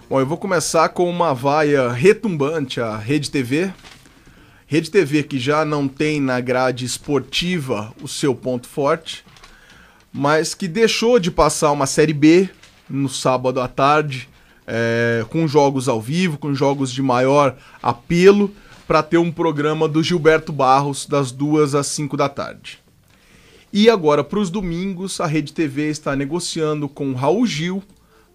Bom, eu vou começar com uma vaia retumbante à Rede TV. Rede TV que já não tem na grade esportiva o seu ponto forte, mas que deixou de passar uma Série B no sábado à tarde, com jogos ao vivo, com jogos de maior apelo, para ter um programa do Gilberto Barros das 2 às 5 da tarde. E agora, para os domingos, a Rede TV está negociando com o Raul Gil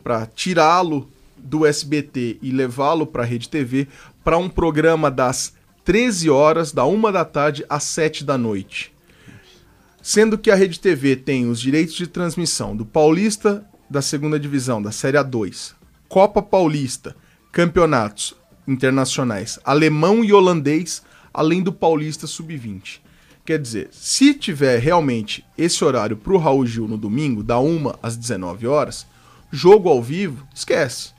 para tirá-lo do SBT e levá-lo para a Rede TV para um programa das 13 horas, da 1 da tarde às 7 da noite. Sendo que a Rede TV tem os direitos de transmissão do Paulista da segunda divisão, da Série A2, Copa Paulista, campeonatos internacionais alemão e holandês, além do Paulista Sub-20. Quer dizer, se tiver realmente esse horário para o Raul Gil no domingo, da 1 às 19 horas, jogo ao vivo, esquece.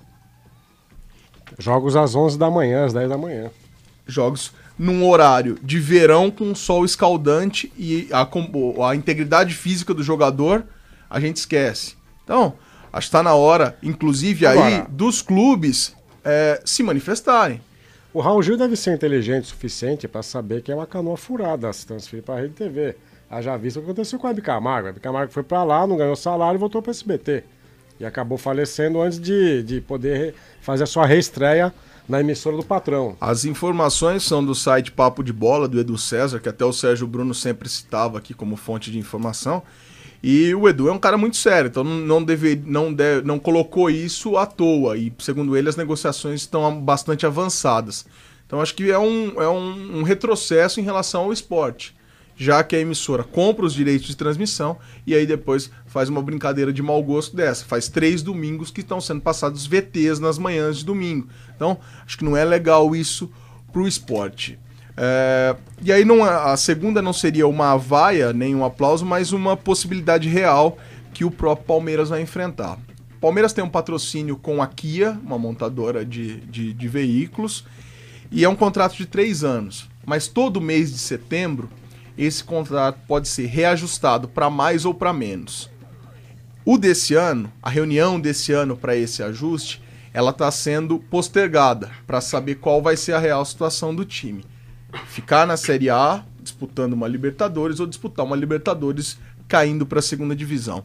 Jogos às 11 da manhã, às 10 da manhã. Jogos num horário de verão com sol escaldante e a integridade física do jogador, a gente esquece. Então, acho que está na hora, inclusive aí, Agora, dos clubes se manifestarem. O Raul Gil deve ser inteligente o suficiente para saber que é uma canoa furada se transferir para a Rede TV. Já visto o que aconteceu com o Hebe Camargo. O Hebe Camargo foi para lá, não ganhou salário e voltou para o SBT. E acabou falecendo antes de poder fazer a sua reestreia na emissora do patrão. As informações são do site Papo de Bola, do Edu César, que até o Sérgio Bruno sempre citava aqui como fonte de informação. E o Edu é um cara muito sério, então não colocou isso à toa. E, segundo ele, as negociações estão bastante avançadas. Então, acho que é um retrocesso em relação ao esporte. já que a emissora compra os direitos de transmissão e aí depois faz uma brincadeira de mau gosto dessa. Faz 3 domingos que estão sendo passados VTs nas manhãs de domingo. Então, acho que não é legal isso pro esporte. E aí a segunda não seria uma vaia, nem um aplauso, mas uma possibilidade real que o próprio Palmeiras vai enfrentar. O Palmeiras tem um patrocínio com a Kia, uma montadora de veículos, e é um contrato de 3 anos. Mas todo mês de setembro, esse contrato pode ser reajustado para mais ou para menos. A reunião desse ano para esse ajuste, ela está sendo postergada para saber qual vai ser a real situação do time. Ficar na Série A, disputando uma Libertadores, ou disputar uma Libertadores caindo para a segunda divisão.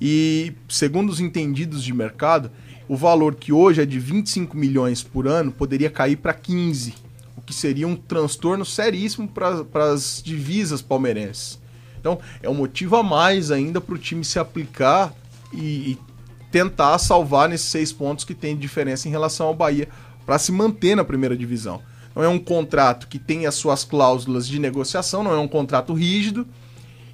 E, segundo os entendidos de mercado, o valor que hoje é de 25 milhões por ano poderia cair para 15, o que seria um transtorno seríssimo para as divisas palmeirenses. Então, é um motivo a mais ainda para o time se aplicar e tentar salvar nesses 6 pontos que tem de diferença em relação ao Bahia para se manter na primeira divisão. Não é um contrato que tem as suas cláusulas de negociação, não é um contrato rígido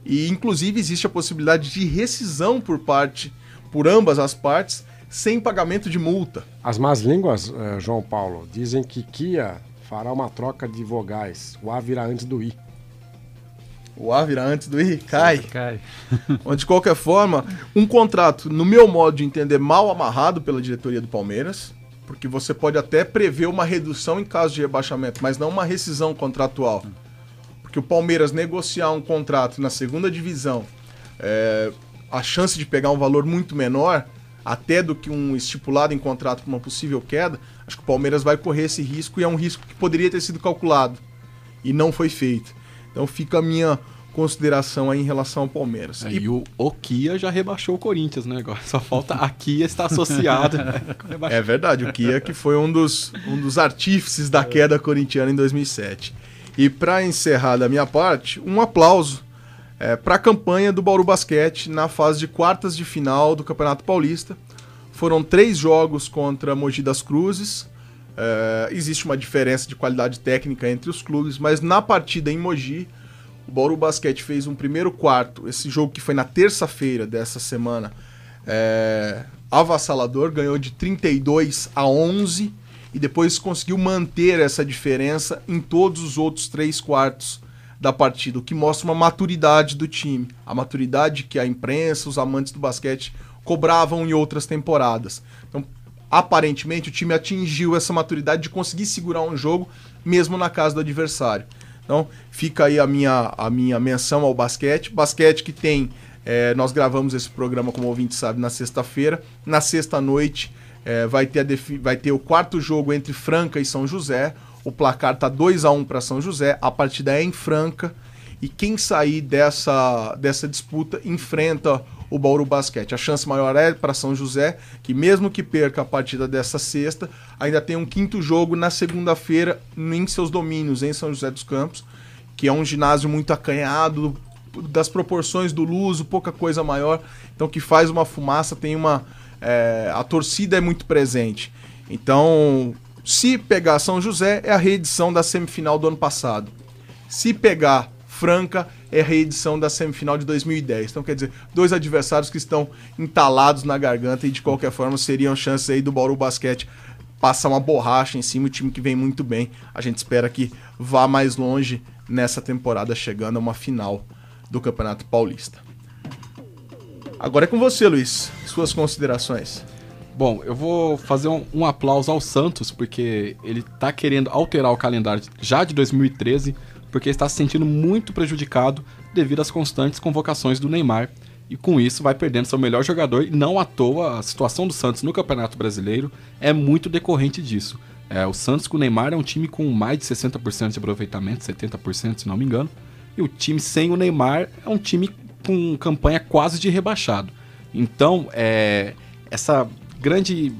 e, inclusive, existe a possibilidade de rescisão por ambas as partes sem pagamento de multa. As más línguas, João Paulo, dizem que Kia fará uma troca de vogais. O A virá antes do I. O A virá antes do I? Cai. Cai. De qualquer forma, um contrato, no meu modo de entender, mal amarrado pela diretoria do Palmeiras, porque você pode até prever uma redução em caso de rebaixamento, mas não uma rescisão contratual. Porque o Palmeiras negociar um contrato na segunda divisão, a chance de pegar um valor muito menor, até do que um estipulado em contrato para uma possível queda, acho que o Palmeiras vai correr esse risco e é um risco que poderia ter sido calculado e não foi feito. Então fica a minha consideração aí em relação ao Palmeiras. E o Kia já rebaixou o Corinthians, né? Agora só falta a Kia estar associada. É verdade, o Kia que foi um dos artífices da queda corintiana em 2007. E para encerrar da minha parte, um aplauso para a campanha do Bauru Basquete na fase de quartas de final do Campeonato Paulista. Foram 3 jogos contra Mogi das Cruzes. Existe uma diferença de qualidade técnica entre os clubes, mas na partida em Mogi, o Bauru Basquete fez um primeiro quarto, esse jogo que foi na terça-feira dessa semana, avassalador, ganhou de 32-11 e depois conseguiu manter essa diferença em todos os outros 3 quartos da partida, o que mostra uma maturidade do time, a maturidade que a imprensa, os amantes do basquete cobravam em outras temporadas. Então, aparentemente, o time atingiu essa maturidade de conseguir segurar um jogo mesmo na casa do adversário. Então, fica aí a minha menção ao basquete. Basquete que tem... nós gravamos esse programa, como o ouvinte sabe, na sexta-feira. Na sexta-noite vai ter o 4º jogo entre Franca e São José. O placar está 2-1 para São José. A partida é em Franca. E quem sair dessa disputa enfrenta o Bauru Basquete. A chance maior é para São José, que mesmo que perca a partida dessa sexta, ainda tem um 5º jogo na segunda-feira em seus domínios, em São José dos Campos, que é um ginásio muito acanhado, das proporções do Luso, pouca coisa maior, então que faz uma fumaça, tem a torcida é muito presente. Então, se pegar São José, é a reedição da semifinal do ano passado. Se pegar Franca, é a reedição da semifinal de 2010. Então, quer dizer, 2 adversários que estão entalados na garganta e, de qualquer forma, seriam chances aí do Bauru Basquete passar uma borracha em cima, o time que vem muito bem. A gente espera que vá mais longe nessa temporada, chegando a uma final do Campeonato Paulista. Agora é com você, Luiz. Suas considerações. Bom, eu vou fazer um aplauso ao Santos, porque ele tá querendo alterar o calendário já de 2013, porque está se sentindo muito prejudicado devido às constantes convocações do Neymar, e com isso vai perdendo seu melhor jogador, e não à toa a situação do Santos no Campeonato Brasileiro é muito decorrente disso. O Santos com o Neymar é um time com mais de 60% de aproveitamento, 70% se não me engano, e o time sem o Neymar é um time com campanha quase de rebaixado. Então, essa grande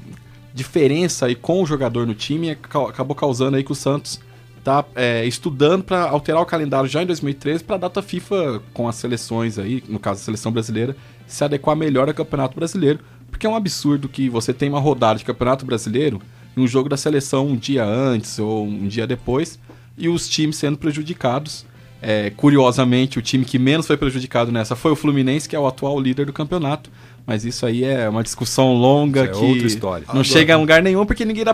diferença aí com o jogador no time acabou causando aí que o Santos tá estudando para alterar o calendário já em 2013 para a data FIFA com as seleções aí, no caso a seleção brasileira, se adequar melhor ao Campeonato Brasileiro, porque é um absurdo que você tem uma rodada de Campeonato Brasileiro e um jogo da seleção um dia antes ou um dia depois e os times sendo prejudicados Curiosamente, o time que menos foi prejudicado nessa foi o Fluminense, que é o atual líder do campeonato. Mas isso aí é uma discussão longa Isso que é outra história. não chega a lugar nenhum, porque ninguém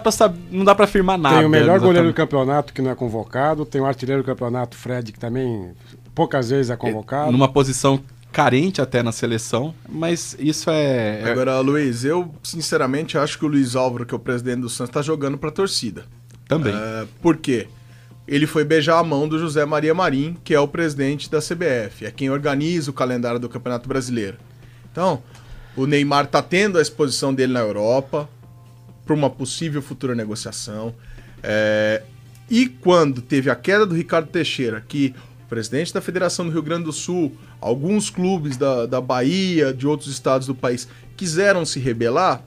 não dá pra afirmar nada. Tem o melhor goleiro do exatamente. campeonato que não é convocado, tem o artilheiro do campeonato, Fred, que também poucas vezes é convocado. Numa posição carente até na seleção, mas isso é... Agora, Luiz, eu sinceramente acho que o Luiz Álvaro, que é o presidente do Santos, tá jogando pra torcida. Também. Por quê? Ele foi beijar a mão do José Maria Marim, que é o presidente da CBF, é quem organiza o calendário do Campeonato Brasileiro. Então, o Neymar tá tendo a exposição dele na Europa para uma possível futura negociação. E quando teve a queda do Ricardo Teixeira, que o presidente da Federação do Rio Grande do Sul, alguns clubes da Bahia, de outros estados do país, quiseram se rebelar,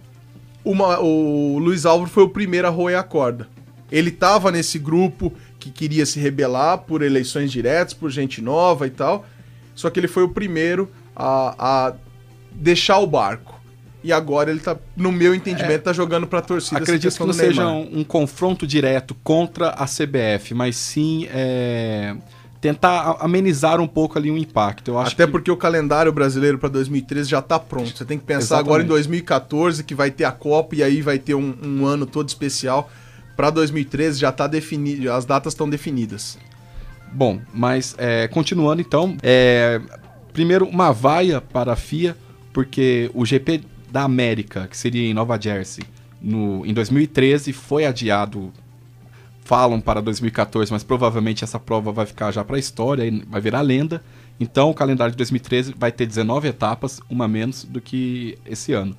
o Luiz Álvaro foi o primeiro a roer a corda. Ele estava nesse grupo que queria se rebelar por eleições diretas, por gente nova e tal, só que ele foi o primeiro a deixar o barco. E agora ele tá, no meu entendimento, tá jogando pra torcida. Acredito que não seja um confronto direto contra a CBF, mas sim tentar amenizar um pouco ali o impacto. Eu acho Até porque o calendário brasileiro para 2013 já tá pronto. Você tem que pensar agora em 2014, que vai ter a Copa, e aí vai ter um ano todo especial. Para 2013 já tá definido, as datas estão definidas. Bom, mas continuando então, primeiro uma vaia para a FIA, porque o GP da América, que seria em Nova Jersey, em 2013, foi adiado, falam para 2014, mas provavelmente essa prova vai ficar já para a história, e vai virar lenda. Então o calendário de 2013 vai ter 19 etapas, uma menos do que esse ano.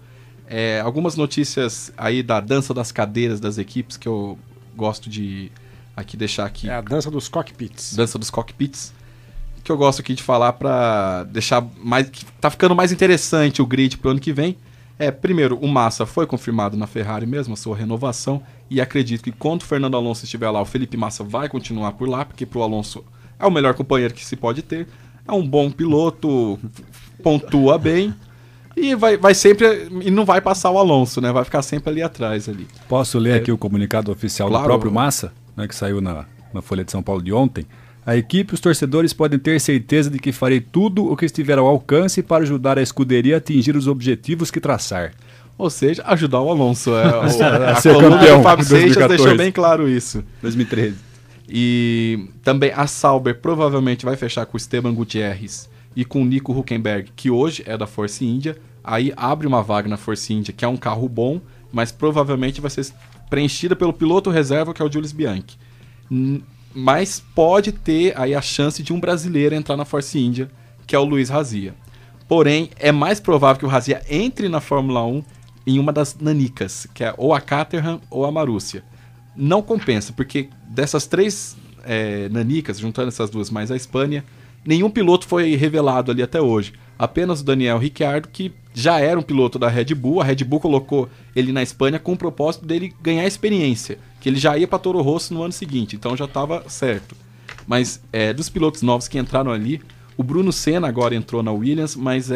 Algumas notícias aí da dança das cadeiras das equipes que eu gosto de deixar aqui. É a dança dos cockpits. Dança dos cockpits. Que eu gosto aqui de falar para deixar mais... que tá ficando mais interessante o grid pro ano que vem. Primeiro, o Massa foi confirmado na Ferrari mesmo, a sua renovação, e acredito que quando o Fernando Alonso estiver lá, o Felipe Massa vai continuar por lá, porque pro Alonso é o melhor companheiro que se pode ter, é um bom piloto, pontua bem, e vai sempre, e não vai passar o Alonso, né, vai ficar sempre ali atrás. Ali. Posso ler aqui o comunicado oficial do próprio Massa, né, que saiu na Folha de São Paulo de ontem? A equipe e os torcedores podem ter certeza de que farei tudo o que estiver ao alcance para ajudar a escuderia a atingir os objetivos que traçar. Ou seja, ajudar o Alonso. A ser coluna campeão do Fábio em Seixas 2014. deixou bem claro isso. 2013. E também a Sauber provavelmente vai fechar com o Esteban Gutierrez e com o Nico Hülkenberg, que hoje é da Force India. Aí abre uma vaga na Force India, que é um carro bom, mas provavelmente vai ser preenchida pelo piloto reserva, que é o Jules Bianchi. Mas pode ter aí a chance de um brasileiro entrar na Force India, que é o Luiz Razia. Porém, é mais provável que o Razia entre na Fórmula 1 em uma das nanicas, que é ou a Caterham ou a Marussia. Não compensa, porque dessas três nanicas, juntando essas duas mais a Espanha, nenhum piloto foi revelado ali até hoje. Apenas o Daniel Ricciardo, que já era um piloto da Red Bull. A Red Bull colocou ele na Espanha com o propósito dele ganhar experiência, que ele já ia para Toro Rosso no ano seguinte, então já estava certo. Mas dos pilotos novos que entraram ali, o Bruno Senna agora entrou na Williams, mas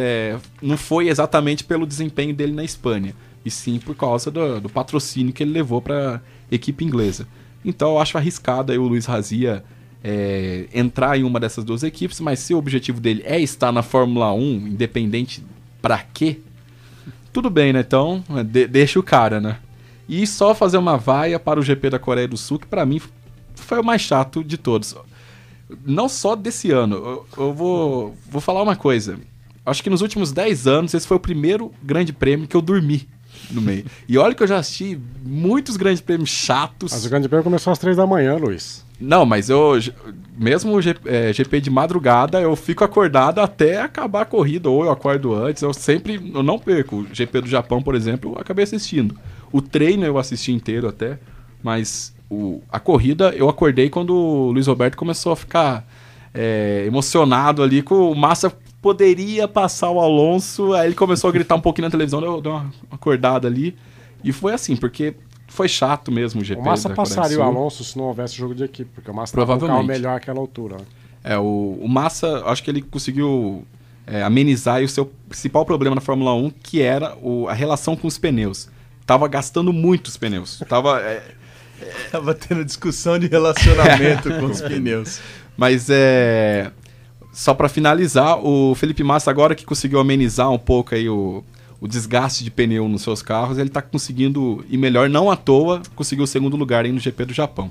não foi exatamente pelo desempenho dele na Espanha, e sim por causa do patrocínio que ele levou para a equipe inglesa. Então eu acho arriscado aí o Luiz Razia entrar em uma dessas duas equipes, mas se o objetivo dele é estar na Fórmula 1, independente pra quê, tudo bem, né? Então deixa o cara, né? E só fazer uma vaia para o GP da Coreia do Sul, que pra mim foi o mais chato de todos. Não só desse ano. Eu vou falar uma coisa. Acho que nos últimos 10 anos esse foi o primeiro grande prêmio que eu dormi no meio. E olha que eu já assisti muitos grandes prêmios chatos. Mas o grande prêmio começou às 3 da manhã, Luiz. Não, mas mesmo o GP de madrugada, eu fico acordado até acabar a corrida, ou eu acordo antes, eu não perco. O GP do Japão, por exemplo, eu acabei assistindo. O treino eu assisti inteiro até, mas a corrida eu acordei quando o Luiz Roberto começou a ficar emocionado ali, com o Massa poderia passar o Alonso, aí ele começou a gritar um pouquinho na televisão, eu dei uma acordada ali, e foi assim, porque foi chato mesmo o GP. O Massa da Coreia do passaria o Sul. Alonso se não houvesse jogo de equipe, porque o Massa estava com um carro melhor àquela altura. Né? O Massa, acho que ele conseguiu amenizar aí o seu principal problema na Fórmula 1, que era a relação com os pneus. Tava gastando muito os pneus. Tava tendo discussão de relacionamento com os pneus. Mas só para finalizar, o Felipe Massa, agora que conseguiu amenizar um pouco aí o desgaste de pneu nos seus carros, ele está conseguindo ir melhor, não à toa, conseguiu o segundo lugar aí no GP do Japão.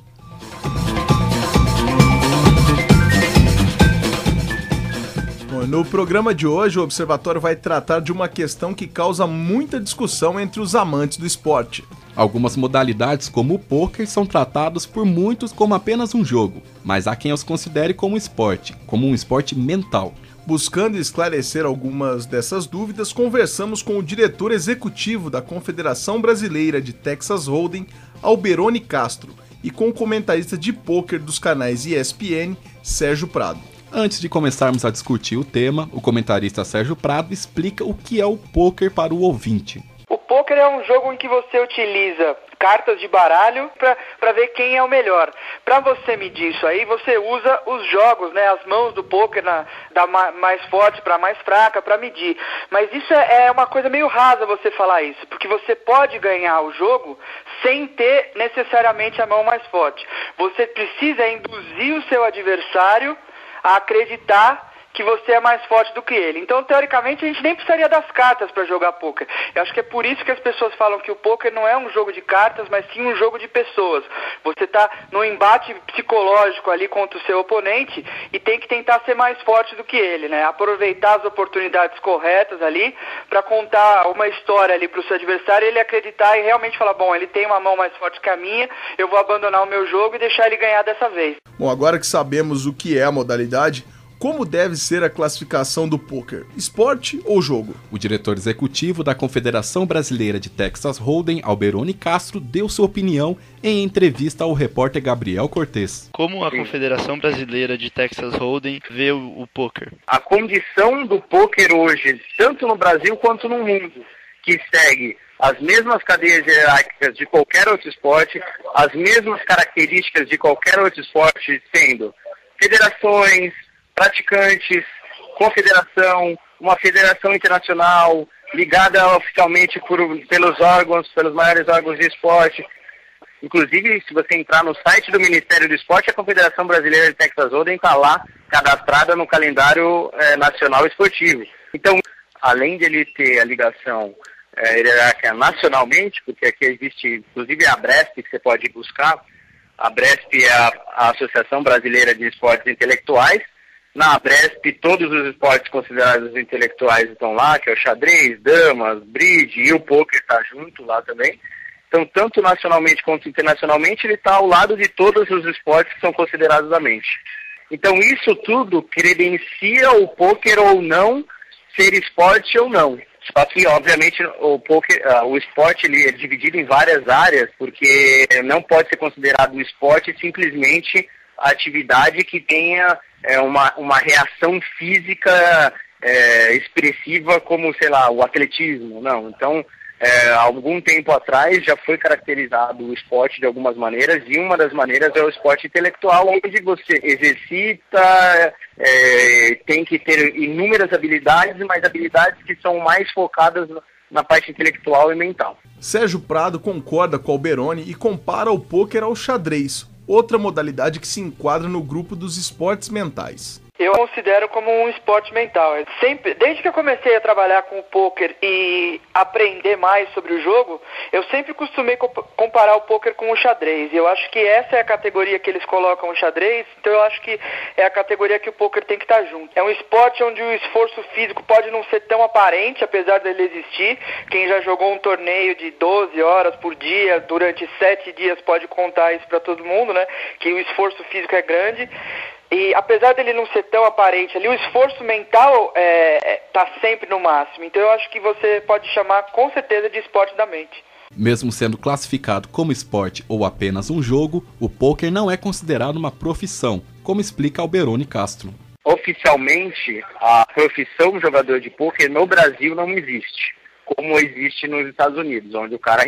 No programa de hoje, o Observatório vai tratar de uma questão que causa muita discussão entre os amantes do esporte. Algumas modalidades, como o pôquer, são tratados por muitos como apenas um jogo, mas há quem os considere como esporte, como um esporte mental. Buscando esclarecer algumas dessas dúvidas, conversamos com o diretor executivo da Confederação Brasileira de Texas Hold'em, Alberoni Castro, e com o comentarista de pôquer dos canais ESPN, Sérgio Prado. Antes de começarmos a discutir o tema, o comentarista Sérgio Prado explica o que é o pôquer para o ouvinte. O pôquer é um jogo em que você utiliza cartas de baralho para ver quem é o melhor. Para você medir isso aí, você usa os jogos, né, as mãos do pôquer da mais forte para mais fraca para medir. Mas isso é uma coisa meio rasa você falar isso, porque você pode ganhar o jogo sem ter necessariamente a mão mais forte. Você precisa induzir o seu adversário a acreditar que você é mais forte do que ele. Então, teoricamente, a gente nem precisaria das cartas para jogar pôquer. Eu acho que é por isso que as pessoas falam que o pôquer não é um jogo de cartas, mas sim um jogo de pessoas. Você está no embate psicológico ali contra o seu oponente e tem que tentar ser mais forte do que ele, né? Aproveitar as oportunidades corretas ali para contar uma história ali para o seu adversário e ele acreditar e realmente falar, bom, ele tem uma mão mais forte que a minha, eu vou abandonar o meu jogo e deixar ele ganhar dessa vez. Bom, agora que sabemos o que é a modalidade, como deve ser a classificação do pôquer? Esporte ou jogo? O diretor executivo da Confederação Brasileira de Texas Hold'em, Alberoni Castro, deu sua opinião em entrevista ao repórter Gabriel Cortez. Como a Confederação Brasileira de Texas Hold'em vê o pôquer? A condição do pôquer hoje, tanto no Brasil quanto no mundo, que segue as mesmas cadeias hierárquicas de qualquer outro esporte, as mesmas características de qualquer outro esporte, sendo federações, praticantes, confederação, uma federação internacional, ligada oficialmente pelos maiores órgãos de esporte. Inclusive, se você entrar no site do Ministério do Esporte, a Confederação Brasileira de Texas Hold'em está lá, cadastrada no calendário nacional esportivo. Então, além de ele ter a ligação hierárquica nacionalmente, porque aqui existe, inclusive, a Bresp, que você pode buscar. A Bresp é a Associação Brasileira de Esportes Intelectuais. Na Bresp, todos os esportes considerados intelectuais estão lá, que é o xadrez, damas, bridge e o pôquer está junto lá também. Então, tanto nacionalmente quanto internacionalmente, ele está ao lado de todos os esportes que são considerados da mente. Então, isso tudo credencia o pôquer ou não ser esporte ou não. Só que, obviamente, o esporte ele é dividido em várias áreas, porque não pode ser considerado um esporte simplesmente a atividade que tenha uma reação física expressiva como, sei lá, o atletismo. Não, então, há algum tempo atrás já foi caracterizado o esporte de algumas maneiras, e uma das maneiras é o esporte intelectual, onde você exercita, tem que ter inúmeras habilidades, mas habilidades que são mais focadas na parte intelectual e mental. Sérgio Prado concorda com Alberoni e compara o pôquer ao xadrez, outra modalidade que se enquadra no grupo dos esportes mentais. Eu considero como um esporte mental. Desde que eu comecei a trabalhar com o pôquer e aprender mais sobre o jogo, eu sempre costumei comparar o pôquer com o xadrez. Eu acho que essa é a categoria que eles colocam o xadrez, então eu acho que é a categoria que o pôquer tem que estar junto. É um esporte onde o esforço físico pode não ser tão aparente, apesar dele existir. Quem já jogou um torneio de 12 horas por dia, durante 7 dias, pode contar isso para todo mundo, né? Que o esforço físico é grande. E apesar dele não ser tão aparente ali, o esforço mental está sempre no máximo. Então eu acho que você pode chamar com certeza de esporte da mente. Mesmo sendo classificado como esporte ou apenas um jogo, o pôquer não é considerado uma profissão, como explica Alberoni Castro. Oficialmente, a profissão jogador de pôquer no Brasil não existe, como existe nos Estados Unidos, onde o cara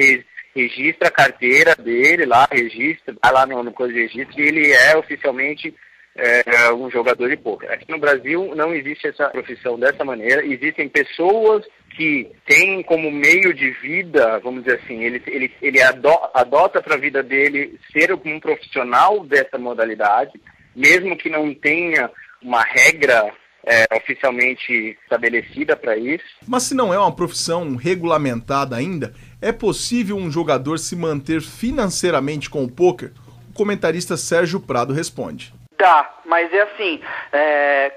registra a carteira dele lá, vai lá no coisa de registro e ele é oficialmente um jogador de pôquer. Aqui no Brasil não existe essa profissão dessa maneira. Existem pessoas que têm como meio de vida, vamos dizer assim, ele adota para a vida dele ser um profissional dessa modalidade, mesmo que não tenha uma regra oficialmente estabelecida para isso. Mas se não é uma profissão regulamentada ainda, é possível um jogador se manter financeiramente com o pôquer? O comentarista Sérgio Prado responde. Dá, mas é assim,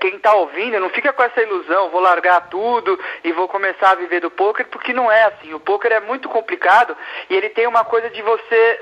quem tá ouvindo, não fica com essa ilusão, vou largar tudo e vou começar a viver do pôquer, porque não é assim. O pôquer é muito complicado e ele tem uma coisa de você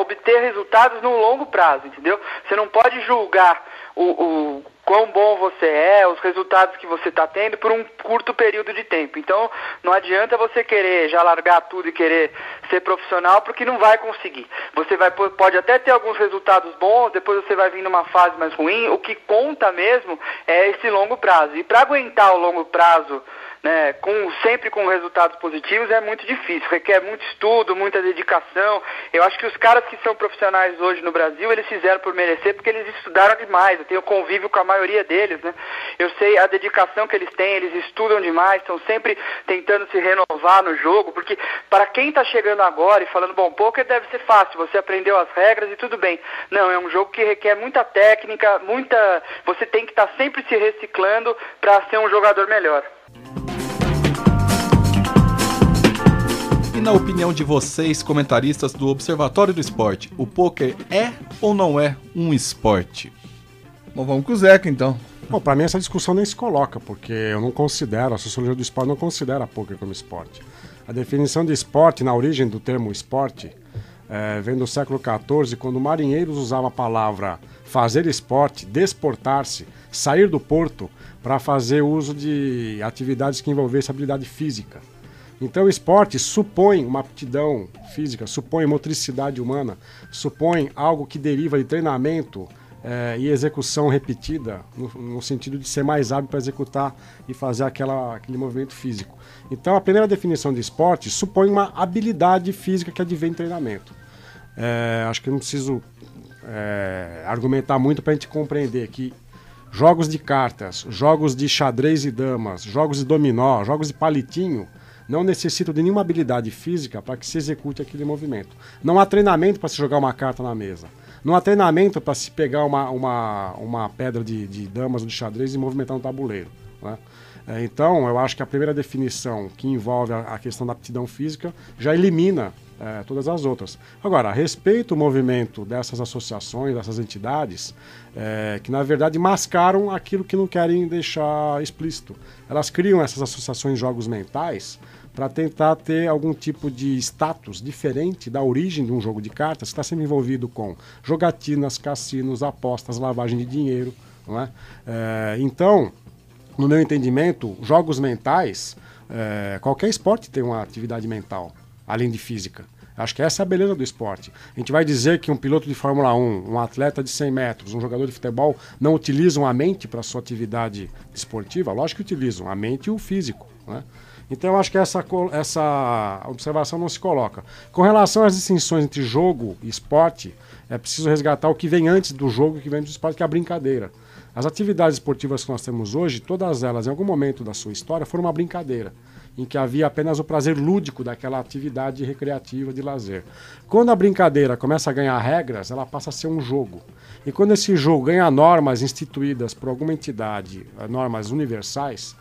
obter resultados no longo prazo, entendeu? Você não pode julgar o quão bom você é, os resultados que você está tendo por um curto período de tempo. Então, não adianta você querer já largar tudo e querer ser profissional, porque não vai conseguir. Você pode até ter alguns resultados bons, depois você vai vir numa fase mais ruim. O que conta mesmo é esse longo prazo. E para aguentar o longo prazo, né, sempre com resultados positivos, é muito difícil, requer muito estudo, muita dedicação. Eu acho que os caras que são profissionais hoje no Brasil, eles fizeram por merecer, porque eles estudaram demais. Eu tenho convívio com a maioria deles, né? Eu sei a dedicação que eles têm, eles estudam demais, estão sempre tentando se renovar no jogo, porque para quem está chegando agora e falando, bom, pôquer deve ser fácil, você aprendeu as regras e tudo bem. Não, é um jogo que requer muita técnica, você tem que estar sempre se reciclando para ser um jogador melhor. E na opinião de vocês, comentaristas do Observatório do Esporte, o pôquer é ou não é um esporte? Bom, vamos com o Zeca, então. Bom, pra mim essa discussão nem se coloca, porque eu não considero, a sociologia do esporte não considera pôquer como esporte. A definição de esporte, na origem do termo esporte, vem do século XIV, quando marinheiros usavam a palavra fazer esporte, desportar-se, sair do porto para fazer uso de atividades que envolvessem habilidade física. Então o esporte supõe uma aptidão física, supõe motricidade humana, supõe algo que deriva de treinamento e execução repetida, no sentido de ser mais hábil para executar e fazer aquele movimento físico. Então a primeira definição de esporte supõe uma habilidade física que advém de treinamento. Acho que eu não preciso argumentar muito para a gente compreender que jogos de cartas, jogos de xadrez e damas, jogos de dominó, jogos de palitinho, não necessitam de nenhuma habilidade física para que se execute aquele movimento. Não há treinamento para se jogar uma carta na mesa. Não há treinamento para se pegar uma pedra de damas ou de xadrez e movimentar um tabuleiro, né? Então, eu acho que a primeira definição, que envolve a questão da aptidão física, já elimina todas as outras. Agora, a respeito do movimento dessas associações, dessas entidades, que na verdade mascaram aquilo que não querem deixar explícito. Elas criam essas associações de jogos mentais para tentar ter algum tipo de status diferente da origem de um jogo de cartas que está sendo envolvido com jogatinas, cassinos, apostas, lavagem de dinheiro, não é? Então, no meu entendimento, jogos mentais, qualquer esporte tem uma atividade mental, além de física. Acho que essa é a beleza do esporte. A gente vai dizer que um piloto de Fórmula 1, um atleta de 100 metros, um jogador de futebol não utilizam a mente para sua atividade esportiva? Lógico que utilizam, a mente e o físico, né? Então eu acho que essa observação não se coloca. Com relação às distinções entre jogo e esporte, é preciso resgatar o que vem antes do jogo e o que vem antes do esporte, que é a brincadeira. As atividades esportivas que nós temos hoje, todas elas, em algum momento da sua história, foram uma brincadeira, em que havia apenas o prazer lúdico daquela atividade recreativa de lazer. Quando a brincadeira começa a ganhar regras, ela passa a ser um jogo. E quando esse jogo ganha normas instituídas por alguma entidade, normas universais,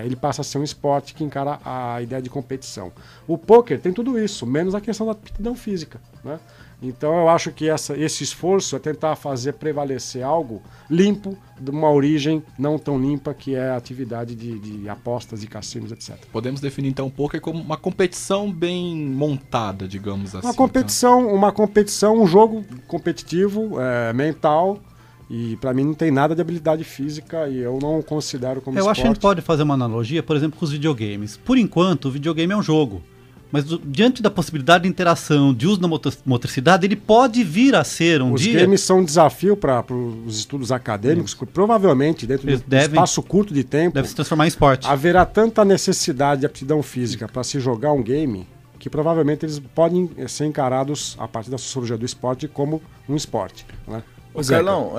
ele passa a ser um esporte que encara a ideia de competição. O pôquer tem tudo isso, menos a questão da aptidão física, né? Então eu acho que esse esforço é tentar fazer prevalecer algo limpo, de uma origem não tão limpa, que é a atividade de apostas e cassinos, etc. Podemos definir então o pôquer como uma competição bem montada, digamos assim. Uma competição, um jogo competitivo, mental. E para mim não tem nada de habilidade física e eu não considero como esporte. Eu acho que a gente pode fazer uma analogia, por exemplo, com os videogames. Por enquanto, o videogame é um jogo. Mas diante da possibilidade de interação, de uso da motricidade, ele pode vir a ser um dia... Os games são um desafio para os estudos acadêmicos, que provavelmente, dentro de um espaço curto de tempo... Deve se transformar em esporte. Haverá tanta necessidade de aptidão física para se jogar um game, que provavelmente eles podem ser encarados, a partir da sociologia do esporte, como um esporte, né? Ô, Carlão,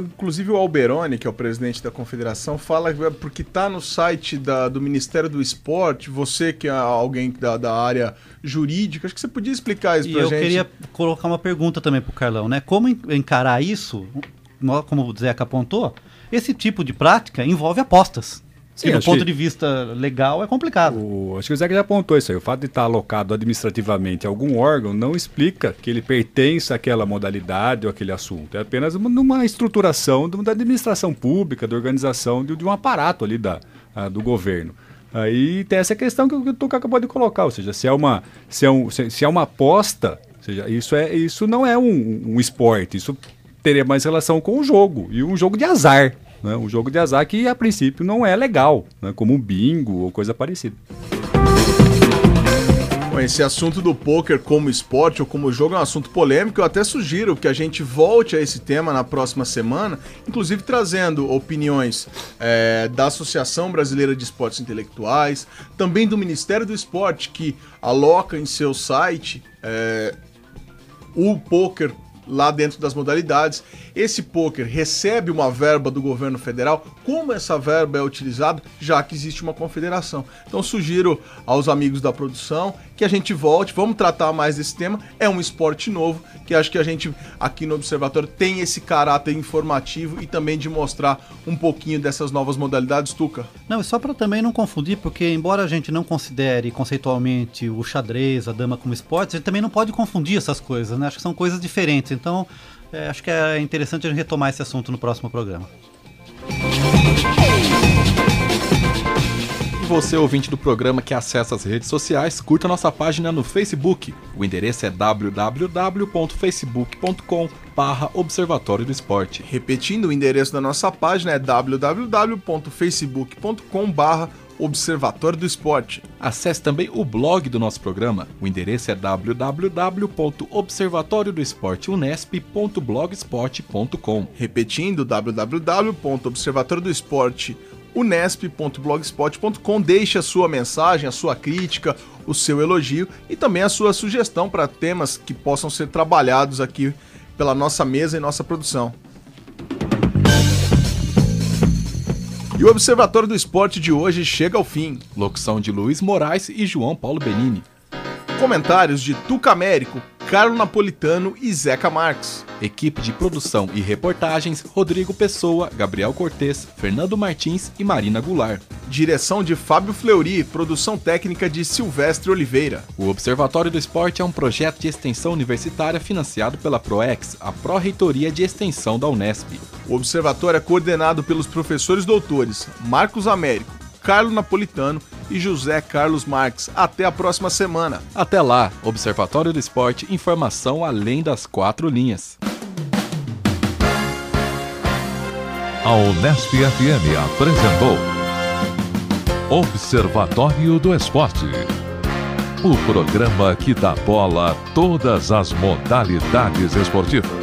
inclusive o Alberoni, que é o presidente da confederação, fala porque está no site do Ministério do Esporte, você que é alguém da área jurídica, acho que você podia explicar isso pra gente. E eu queria colocar uma pergunta também pro Carlão, né? Como encarar isso como o Zeca apontou, esse tipo de prática envolve apostas. Sim, e do ponto de vista legal é complicado. Acho que o Zeca já apontou isso aí. O fato de estar alocado administrativamente a algum órgão não explica que ele pertence àquela modalidade ou àquele assunto. É apenas uma estruturação da administração pública, da organização de um aparato ali do governo. Aí tem essa questão que o Tuca acabou de colocar, ou seja, se é uma aposta, ou seja, isso não é um esporte, isso teria mais relação com o jogo, e um jogo de azar. Né? Um jogo de azar que, a princípio, não é legal, né? Como um bingo ou coisa parecida. Bom, esse assunto do pôquer como esporte ou como jogo é um assunto polêmico. Eu até sugiro que a gente volte a esse tema na próxima semana, inclusive trazendo opiniões da Associação Brasileira de Esportes Intelectuais, também do Ministério do Esporte, que aloca em seu site o pôquer lá dentro das modalidades. Esse pôquer recebe uma verba do governo federal. Como essa verba é utilizada, já que existe uma confederação? Então sugiro aos amigos da produção que a gente volte, vamos tratar mais desse tema. É um esporte novo, que acho que a gente aqui no Observatório tem esse caráter informativo e também de mostrar um pouquinho dessas novas modalidades, Tuca. Não, só para também não confundir, porque embora a gente não considere conceitualmente o xadrez, a dama como esporte, a gente também não pode confundir essas coisas, né? Acho que são coisas diferentes. Então, acho que é interessante a gente retomar esse assunto no próximo programa. E você, ouvinte do programa que acessa as redes sociais, curta nossa página no Facebook. O endereço é www.facebook.com/Observatório do Esporte. Repetindo, o endereço da nossa página é www.facebook.com/Observatório do Esporte. Acesse também o blog do nosso programa. O endereço é www.observatoriodoesporteunesp.blogspot.com. Repetindo, www.observatoriodoesporteunesp.blogspot.com. Deixe a sua mensagem, a sua crítica, o seu elogio e também a sua sugestão para temas que possam ser trabalhados aqui pela nossa mesa e nossa produção. E o Observatório do Esporte de hoje chega ao fim. Locução de Luiz Moraes e João Paulo Benini. Comentários de Tuca Américo, Carlo Napolitano e Zeca Marques. Equipe de produção e reportagens: Rodrigo Pessoa, Gabriel Cortez, Fernando Martins e Marina Goulart. Direção de Fábio Fleury, produção técnica de Silvestre Oliveira. O Observatório do Esporte é um projeto de extensão universitária financiado pela PROEX, a Pró-Reitoria de Extensão da Unesp. O Observatório é coordenado pelos professores doutores Marcos Américo, Carlo Napolitano e José Carlos Marques. Até a próxima semana. Até lá, Observatório do Esporte, informação além das 4 linhas. A Unesp FM apresentou Observatório do Esporte, o programa que dá bola a todas as modalidades esportivas.